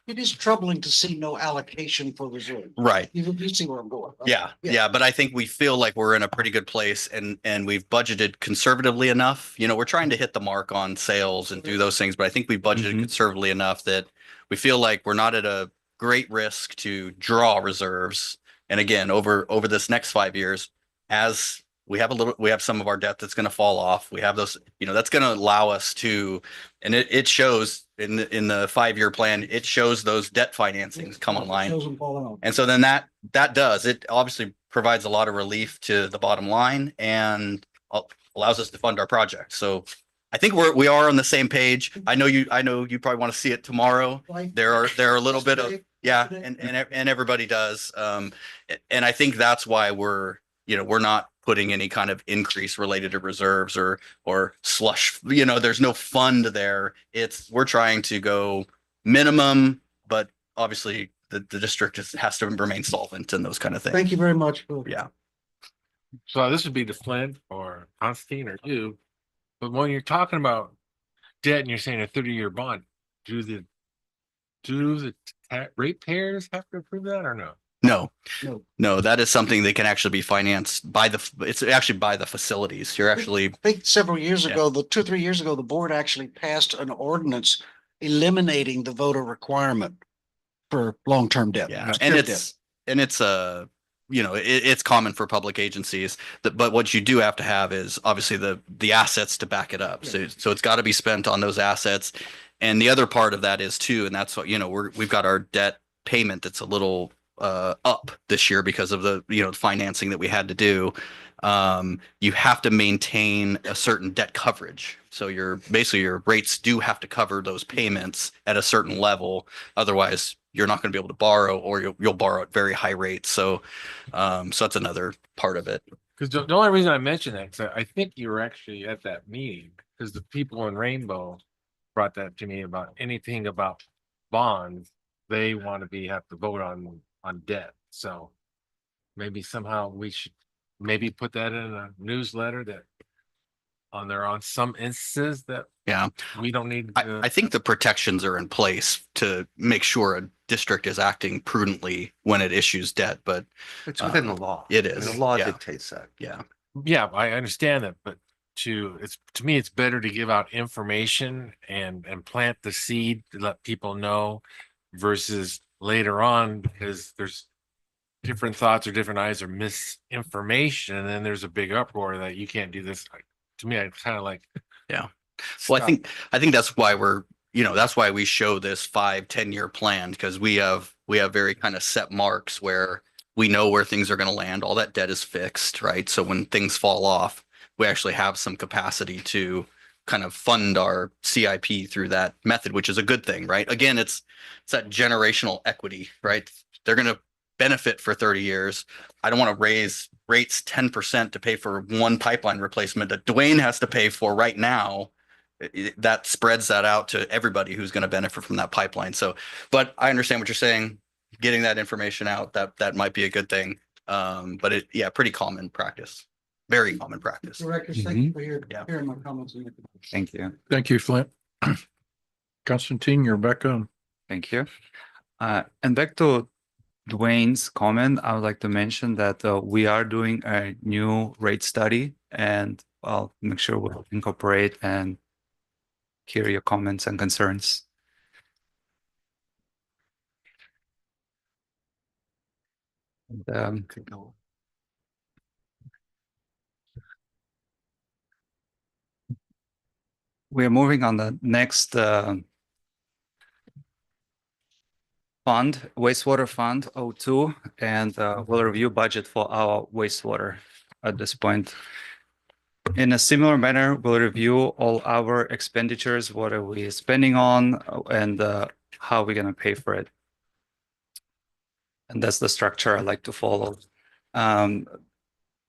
it is troubling to see no allocation for reserve. right. You see where I'm going. right? Yeah, yeah, but I think we feel like we're in a pretty good place and we've budgeted conservatively enough. We're trying to hit the mark on sales and do those things, but I think we budgeted Mhm. conservatively enough that we feel like we're not at a great risk to draw reserves. And again, over this next 5 years, as we have some of our debt that's going to fall off. We have those, that's going to allow us to, and it shows in the 5-year plan, it shows those debt financings come online. Shows them falling off. And so then that does, it obviously provides a lot of relief to the bottom line and allows us to fund our project. So I think we are on the same page. I know you probably want to see it tomorrow. Right. There are a little bit of, yeah, Yesterday. and everybody does. And I think that's why we're not putting any kind of increase related to reserves or slush, there's no fund there. We're trying to go minimum, but obviously the district has to remain solvent and those kind of things. Thank you very much for. Yeah. So this would be to Flint or Constantine or you. But when you're talking about debt and you're saying a 30-year bond, do the ratepayers have to approve that or no? No, that is something that can actually be financed it's actually by the facilities. You're actually, I think several years Yeah. ago, 2 or 3 years ago, the board actually passed an ordinance eliminating the voter requirement for long-term debt. yeah, secured and debt. it's it's common for public agencies but what you do have to have is obviously the assets to back it up. So it's got to be spent on those assets. And the other part of that is too, and that's what, we've got our debt payment that's a little up this year because of the financing that we had to do. You have to maintain a certain debt coverage. So your rates do have to cover those payments at a certain level. Otherwise, you're not going to be able to borrow, or you'll borrow at very high rates. So, so that's another part of it. Because the only reason I mentioned that, because I think you were actually at that meeting, because the people in Rainbow brought that to me about anything about bonds. They want to have to vote on debt. So maybe somehow we should maybe put that in a newsletter that there on some instances that Yeah. we don't need I, to. I think the protections are in place to make sure a district is acting prudently when it issues debt, but It's within the law. it I mean, is, The law yeah. dictates that. yeah. Yeah, I understand that, but to me, it's better to give out information and plant the seed to let people know versus later on, because there's different thoughts or different eyes or misinformation, and then there's a big uproar that you can't do this. Like, to me, I kind of like. Yeah. Well, I think that's why that's why we show this 5-10 year plan, because we have very kind of set marks where we know where things are going to land. All that debt is fixed, right? So when things fall off, we actually have some capacity to kind of fund our CIP through that method, which is a good thing, right? Again, it's that generational equity, right? They're going to benefit for 30 years. I don't want to raise rates 10% to pay for one pipeline replacement that Dwayne has to pay for right now. That spreads that out to everybody who's going to benefit from that pipeline. So, but I understand what you're saying. Getting that information out, that might be a good thing. But pretty common practice. Very common practice. Directors, thank you for Yeah. hearing my comments. Thank you. Thank you, Flint. Constantine, you're back on. Thank you. And back to Dwayne's comment, I would like to mention that we are doing a new rate study, and I'll make sure we'll incorporate and hear your comments and concerns. And, we are moving on the next fund, wastewater fund 02, and we'll review budget for our wastewater at this point. In a similar manner, we'll review all our expenditures, what are we spending on, and how we're going to pay for it. And that's the structure I like to follow.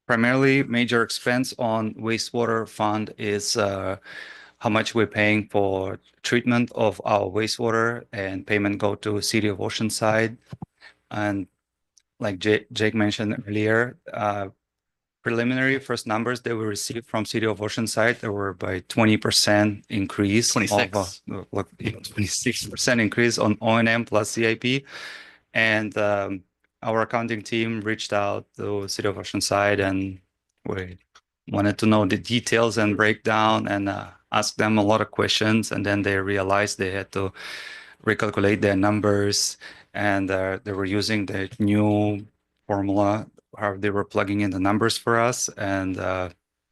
Primarily, major expense on wastewater fund is how much we're paying for treatment of our wastewater, and payment go to City of Oceanside. And like Jake mentioned earlier, preliminary first numbers that we received from City of Oceanside, there were by 20% increase. 26. 26% increase on O&M plus CIP. And our accounting team reached out to City of Oceanside, and we wanted to know the details and breakdown, and ask them a lot of questions. And then they realized they had to recalculate their numbers, and they were using the new formula, how they were plugging in the numbers for us. And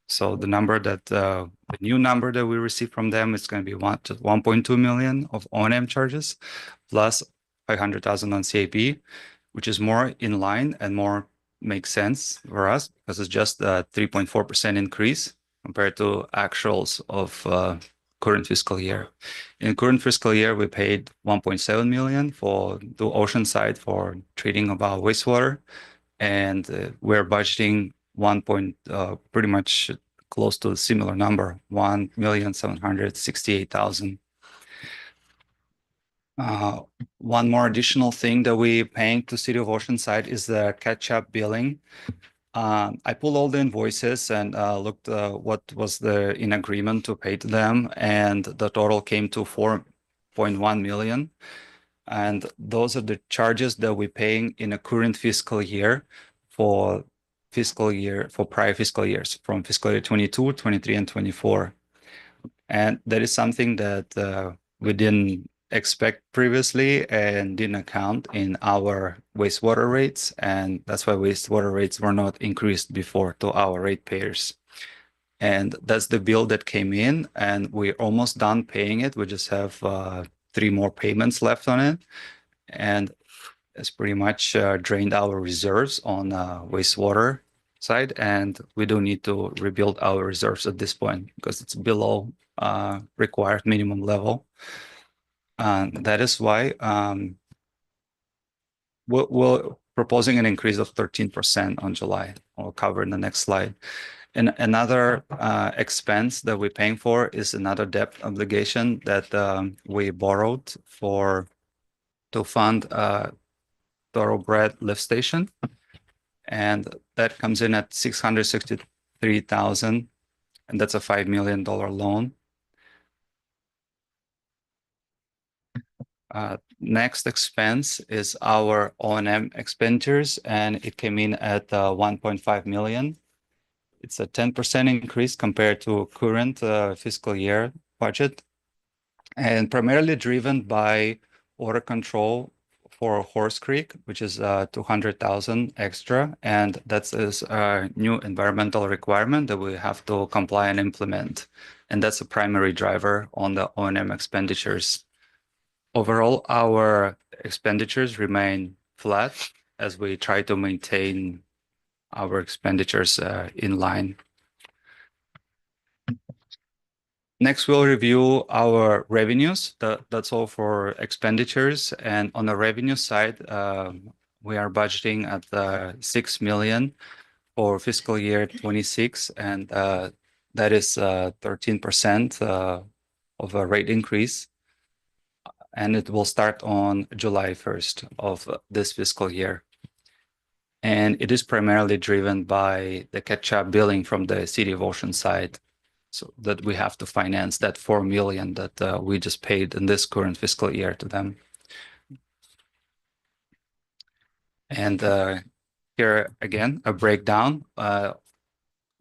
so the number that the new number that we received from them is going to be 1.2 million of O&M charges plus 500,000 on CIP, which is more in line and more makes sense for us, because it's just a 3.4% increase compared to actuals of current fiscal year. In current fiscal year, we paid 1.7 million for the Oceanside for treating of our wastewater, and we're budgeting pretty much close to a similar number, 1,768,000. One more additional thing that we're paying to City of Oceanside is the catch-up billing. I pulled all the invoices and looked what was in agreement to pay to them, and the total came to 4.1 million. And those are the charges that we're paying in a current fiscal year for prior fiscal years, from fiscal year 22, 23, and 24. And that is something that we didn't expect previously and didn't account in our wastewater rates. And that's why wastewater rates were not increased before to our ratepayers. And that's the bill that came in, and we're almost done paying it. We just have 3 more payments left on it. And it's pretty much drained our reserves on wastewater side. And we do need to rebuild our reserves at this point because it's below required minimum level. That is why we're proposing an increase of 13% on July. I'll cover in the next slide. And another expense that we're paying for is another debt obligation that we borrowed to fund Thoroughbred lift station. And that comes in at 663,000. and that's a $5 million loan. Next expense is our O&M expenditures, and it came in at 1.5 million. It's a 10% increase compared to current fiscal year budget, and primarily driven by water control for Horse Creek, which is 200,000 extra, and that is a new environmental requirement that we have to comply and implement, and that's a primary driver on the O&M expenditures. Overall, our expenditures remain flat as we try to maintain our expenditures in line. Next, we'll review our revenues. That's all for expenditures. And on the revenue side, we are budgeting at 6 million for fiscal year 26, and that is 13% of a rate increase. And it will start on July 1st of this fiscal year. And it is primarily driven by the catch-up billing from the City of Oceanside, so that we have to finance that 4 million that we just paid in this current fiscal year to them. And here again, a breakdown,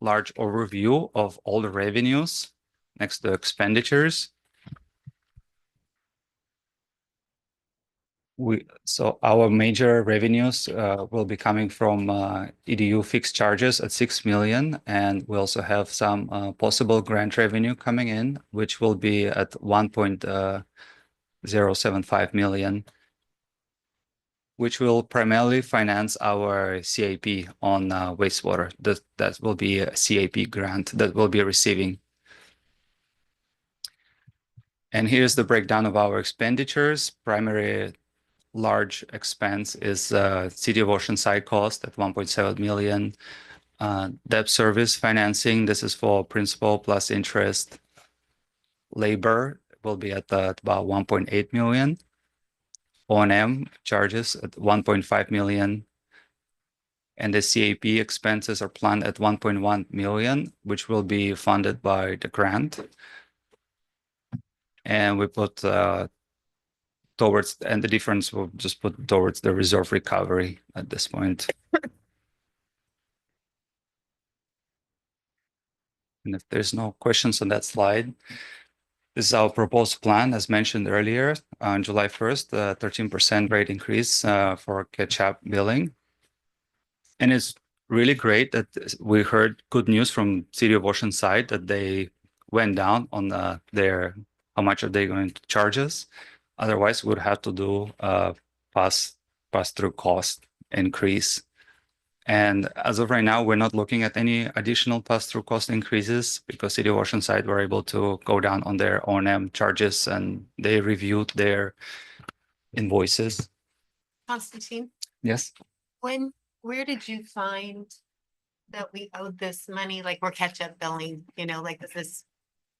large overview of all the revenues next to expenditures. So our major revenues will be coming from EDU fixed charges at 6 million, and we also have some possible grant revenue coming in, which will be at 1.075 million, which will primarily finance our CAP on wastewater. That will be a CAP grant that we'll be receiving. And here's the breakdown of our expenditures. Primary large expense is City of Oceanside cost at 1.7 million. Debt service financing, this is for principal plus interest. Labor will be at about 1.8 million. O&M charges at 1.5 million. And the CAP expenses are planned at 1.1 million, which will be funded by the grant. And we put towards, and the difference will just put towards the reserve recovery at this point. And if there's no questions on that slide, this is our proposed plan, as mentioned earlier, on July 1st, 13% rate increase for catch-up billing. And it's really great that we heard good news from City of Oceanside that they went down on their, how much are they going to charge us? Otherwise, we would have to do pass-through cost increase. And as of right now, we're not looking at any additional pass-through cost increases because City of Oceanside were able to go down on their O&M charges, and they reviewed their invoices. Constantine, Yes. where did you find that we owed this money? Like we're catch-up billing, like this is,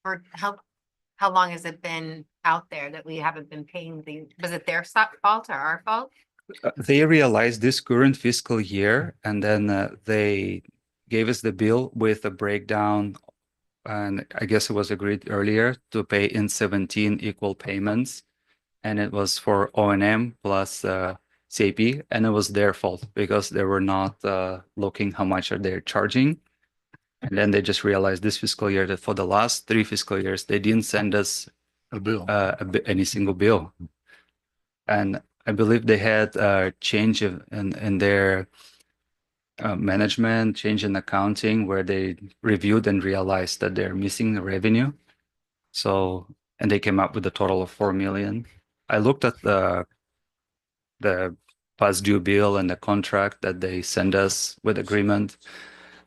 or how long has it been out there that we haven't been paying was it their fault or our fault? They realized this current fiscal year, and then they gave us the bill with a breakdown, and I guess it was agreed earlier to pay in 17 equal payments, and it was for O&M plus CAP, and it was their fault because they were not looking how much are they charging. And then they just realized this fiscal year that for the last 3 fiscal years, they didn't send us A bill. any single bill. And I believe they had a change in their management, change in accounting, where they reviewed and realized that they're missing the revenue. So, and they came up with a total of 4 million. I looked at the past due bill and the contract that they sent us with agreement.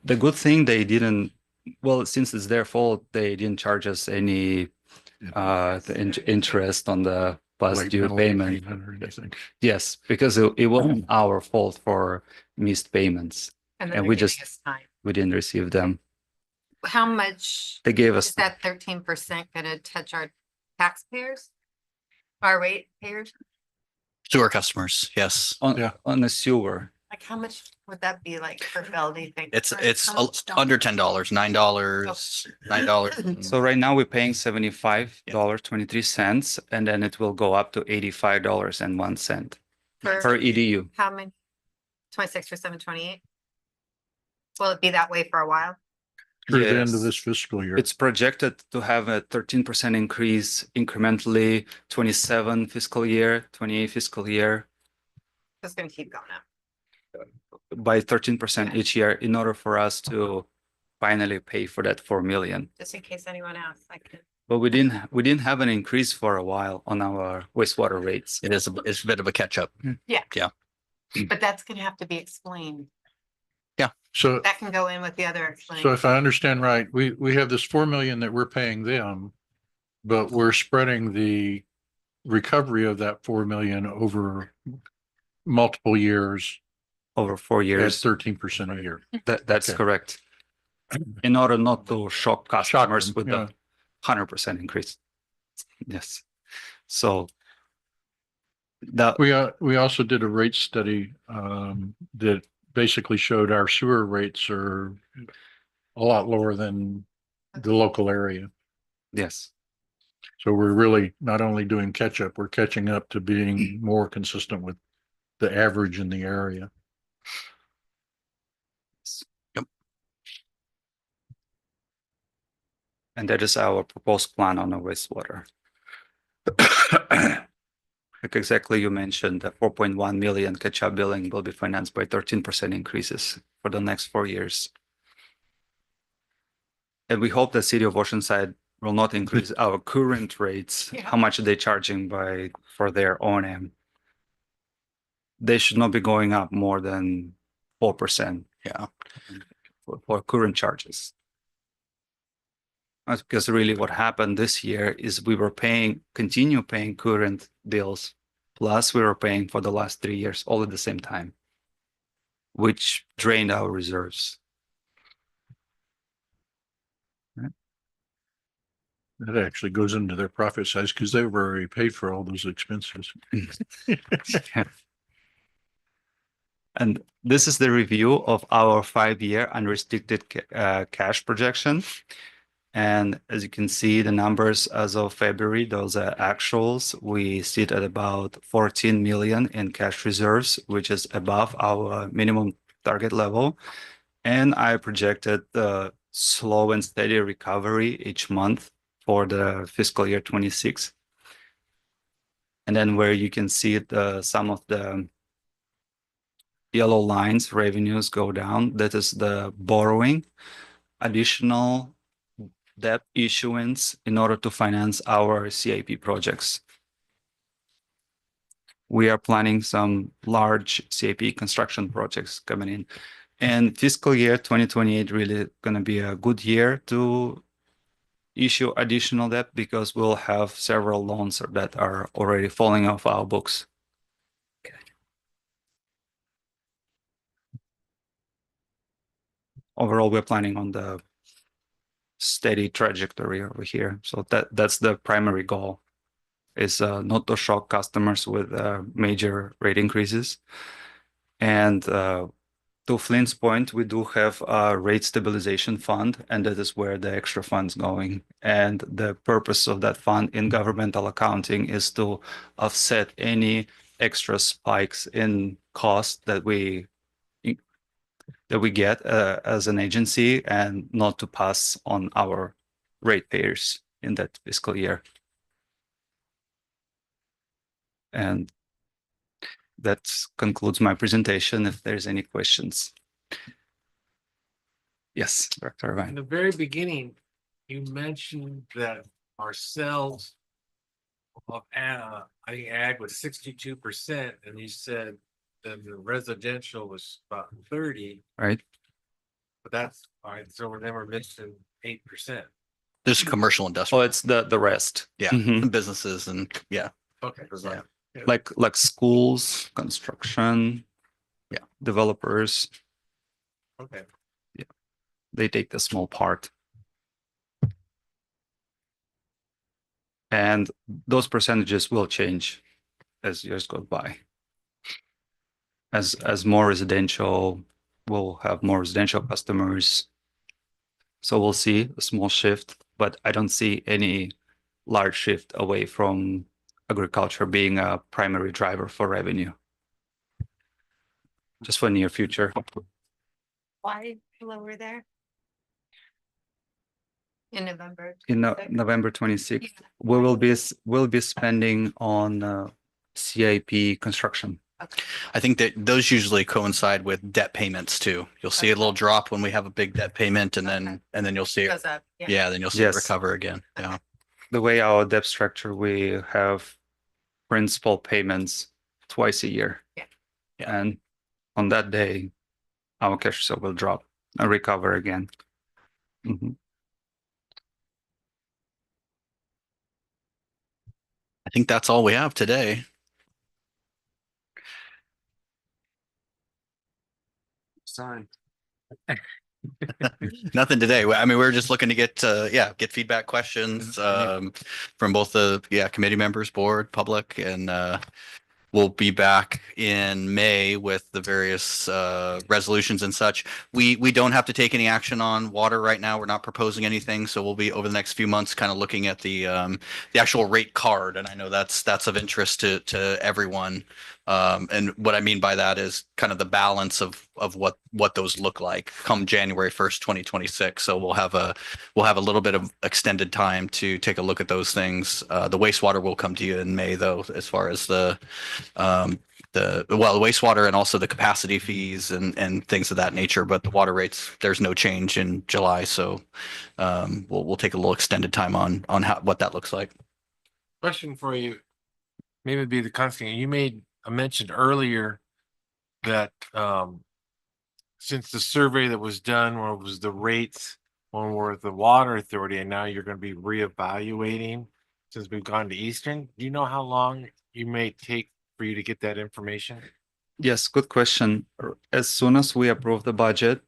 The good thing they didn't, well, since it's their fault, they didn't charge us any interest on the past Late due penalty, payment. 300, I think. Yes, because it wasn't our fault for missed payments. And And then we they're giving just- us time. We didn't receive them. How much They gave is us that 13% gonna touch our taxpayers? Our ratepayers? Sewer customers, yes. on Yeah. on the sewer. Like, how much would that be like per bill, do you think? It's Or it's how much under dollars? $10, $9. So right now we're paying $75.23, and then it will go up to $85.01 per EDU. How many? 26 for 728? Will it be that way for a while? Through the end of Yes. this fiscal year. It's projected to have a 13% increase incrementally, 27 fiscal year, 28 fiscal year, It's gonna keep going up. by 13% Yeah. each year in order for us to finally pay for that 4 million. Just in case anyone asks, I could. But we didn't have an increase for a while on our wastewater rates. It's a bit of a catch up. But that's gonna have to be explained. So, That can go in with the other so explanation. if I understand right, we have this 4 million that we're paying them, but we're spreading the recovery of that 4 million over multiple years Over 4 at years. 13% a year. That's Okay. correct. In order not to shock customers them, with yeah. the 100% increase. Yes. So that We also did a rate study that basically showed our sewer rates are a lot lower than the local area. yes. So we're really not only doing catch up, we're catching up to being more consistent with the average in the area. And that is our proposed plan on the wastewater. Like exactly you mentioned, the 4.1 million catch-up billing will be financed by 13% increases for the next 4 years. And we hope the city of Oceanside will not increase our current rates, Yeah. how much they're charging for their O&M. They should not be going up more than 4%. Yeah. For current charges. That's because really what happened this year is we were continue paying current bills, plus we were paying for the last 3 years all at the same time, which drained our reserves. That actually goes into their profit size because they've already paid for all those expenses. And this is the review of our 5-year unrestricted cash projection. And as you can see, the numbers as of February, those are actuals. We sit at about 14 million in cash reserves, which is above our minimum target level. And I projected the slow and steady recovery each month for the fiscal year 26. And then where you can see some of the yellow lines, revenues go down. That is the borrowing, additional debt issuance in order to finance our CIP projects. We are planning some large CIP construction projects coming in. And fiscal year 2028 really going to be a good year to issue additional debt because we'll have several loans that are already falling off our books. Overall, we're planning on the steady trajectory over here. So that's the primary goal, is not to shock customers with major rate increases. And to Flint's point, we do have a rate stabilization fund, and that is where the extra fund's going. And the purpose of that fund in governmental accounting is to offset any extra spikes in cost that we get as an agency, and not to pass on our ratepayers in that fiscal year. And that concludes my presentation. If there's any questions. Yes, Director In Irvine. the very beginning, you mentioned that our sales of I think ag was 62%, and you said that the residential was about 30, Right. but that's all right. So then we're missing 8%. There's commercial Oh, industrial, it's the rest. yeah, Mhm. businesses and yeah. Okay. Yeah. Like schools, construction. Yeah. Developers, Okay. they take the small part. And those percentages will change as years go by. as more residential, we'll have more residential customers. So we'll see a small shift, but I don't see any large shift away from agriculture being a primary driver for revenue. Just for near future. Why lower there? In November. In 26th? November 26th, Yeah. we'll be spending on CIP construction. I think that those usually coincide with debt payments too. You'll see a little drop when we have a big debt payment and Okay. then you'll see it. Goes up. Yeah, then you'll see it Yes. recover again. Yeah. The way our debt structure, we have principal payments twice a year. Yeah. Yeah. And on that day, our cash flow will drop and recover again. Mhm. I think that's all we have today. Sign. Nothing today. I mean, we're just looking to get feedback, questions, from both the, committee members, board, public, and, we'll be back in May with the various, resolutions and such. We don't have to take any action on water right now. We're not proposing anything. So we'll be over the next few months kind of looking at the actual rate card. And I know that's of interest to everyone. And what I mean by that is kind of the balance of what those look like come January 1st, 2026. So we'll have a little bit of extended time to take a look at those things. The wastewater will come to you in May though, as far as the wastewater and also the capacity fees and things of that nature. But the water rates, there's no change in July. So we'll take a little extended time on what that looks like. Question for you. Maybe it'd be the constant, you made a mention earlier that since the survey that was done, where it was the rates when we're at the water authority, and now you're gonna be reevaluating since we've gone to Eastern, do you know how long you may take for you to get that information? Yes, good question. As soon as we approve the budget,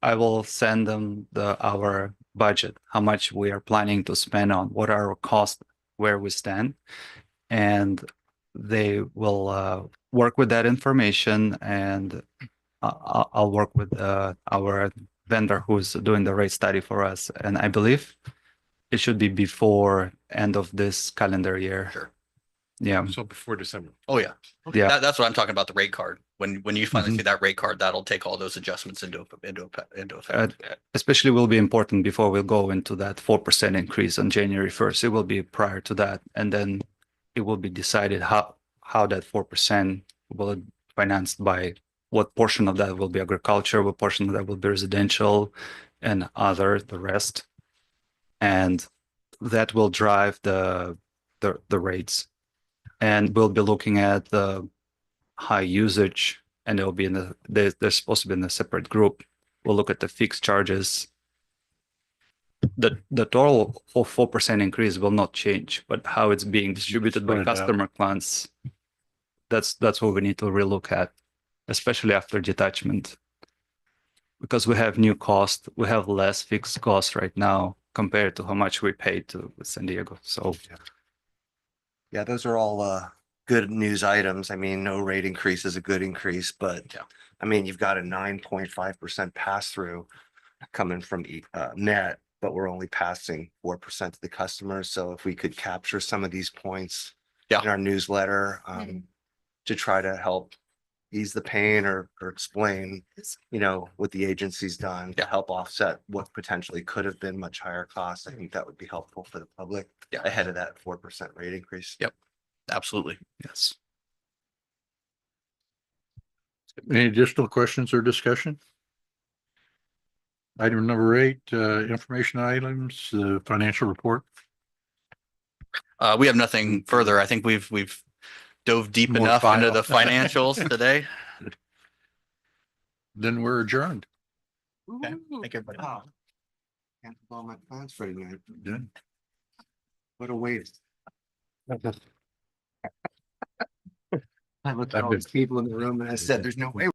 I will send them our budget, how much we are planning to spend on, what are our costs, where we stand. And they will work with that information, and I'll work with our vendor who's doing the rate study for us. And I believe it should be before end of this calendar year. Sure. Yeah. So before December. Oh, yeah. Yeah. That's what I'm talking about, the rate card. When you finally see that rate card, that'll take all those adjustments into effect. Especially will be important before we go into that 4% increase on January 1st. It will be prior to that. And then it will be decided how that 4% will be financed by, what portion of that will be agriculture, what portion of that will be residential, and the rest. And that will drive the rates. And we'll be looking at the high usage, and it'll be they're supposed to be in a separate group. We'll look at the fixed charges. The total of 4% increase will not change, but how it's being distributed by Spread it out. customer plans, that's what we need to relook at, especially after detachment. Because we have new cost, we have less fixed costs right now compared to how much we paid to San Diego. So Yeah, those are all good news items. I mean, no rate increase is a good increase, but Yeah. I mean, you've got a 9.5% pass through coming from net, but we're only passing 4% to the customers. So if we could capture some of these points Yeah. in our newsletter to try to help ease the pain or explain, what the agency's done to help offset what potentially could have been much higher costs, I think that would be helpful for the public Yeah. ahead of that 4% rate increase. Yep. Absolutely. yes. Any additional questions or discussion? Item number 8, information items, financial report. We have nothing further. I think we've dove deep More enough into file. the financials today. Then we're adjourned. Okay. Thank you, everybody. Wow. Can't do all my plans for tonight. Yeah. What a waste. I looked at I've all been- these people in the room and I said, there's no way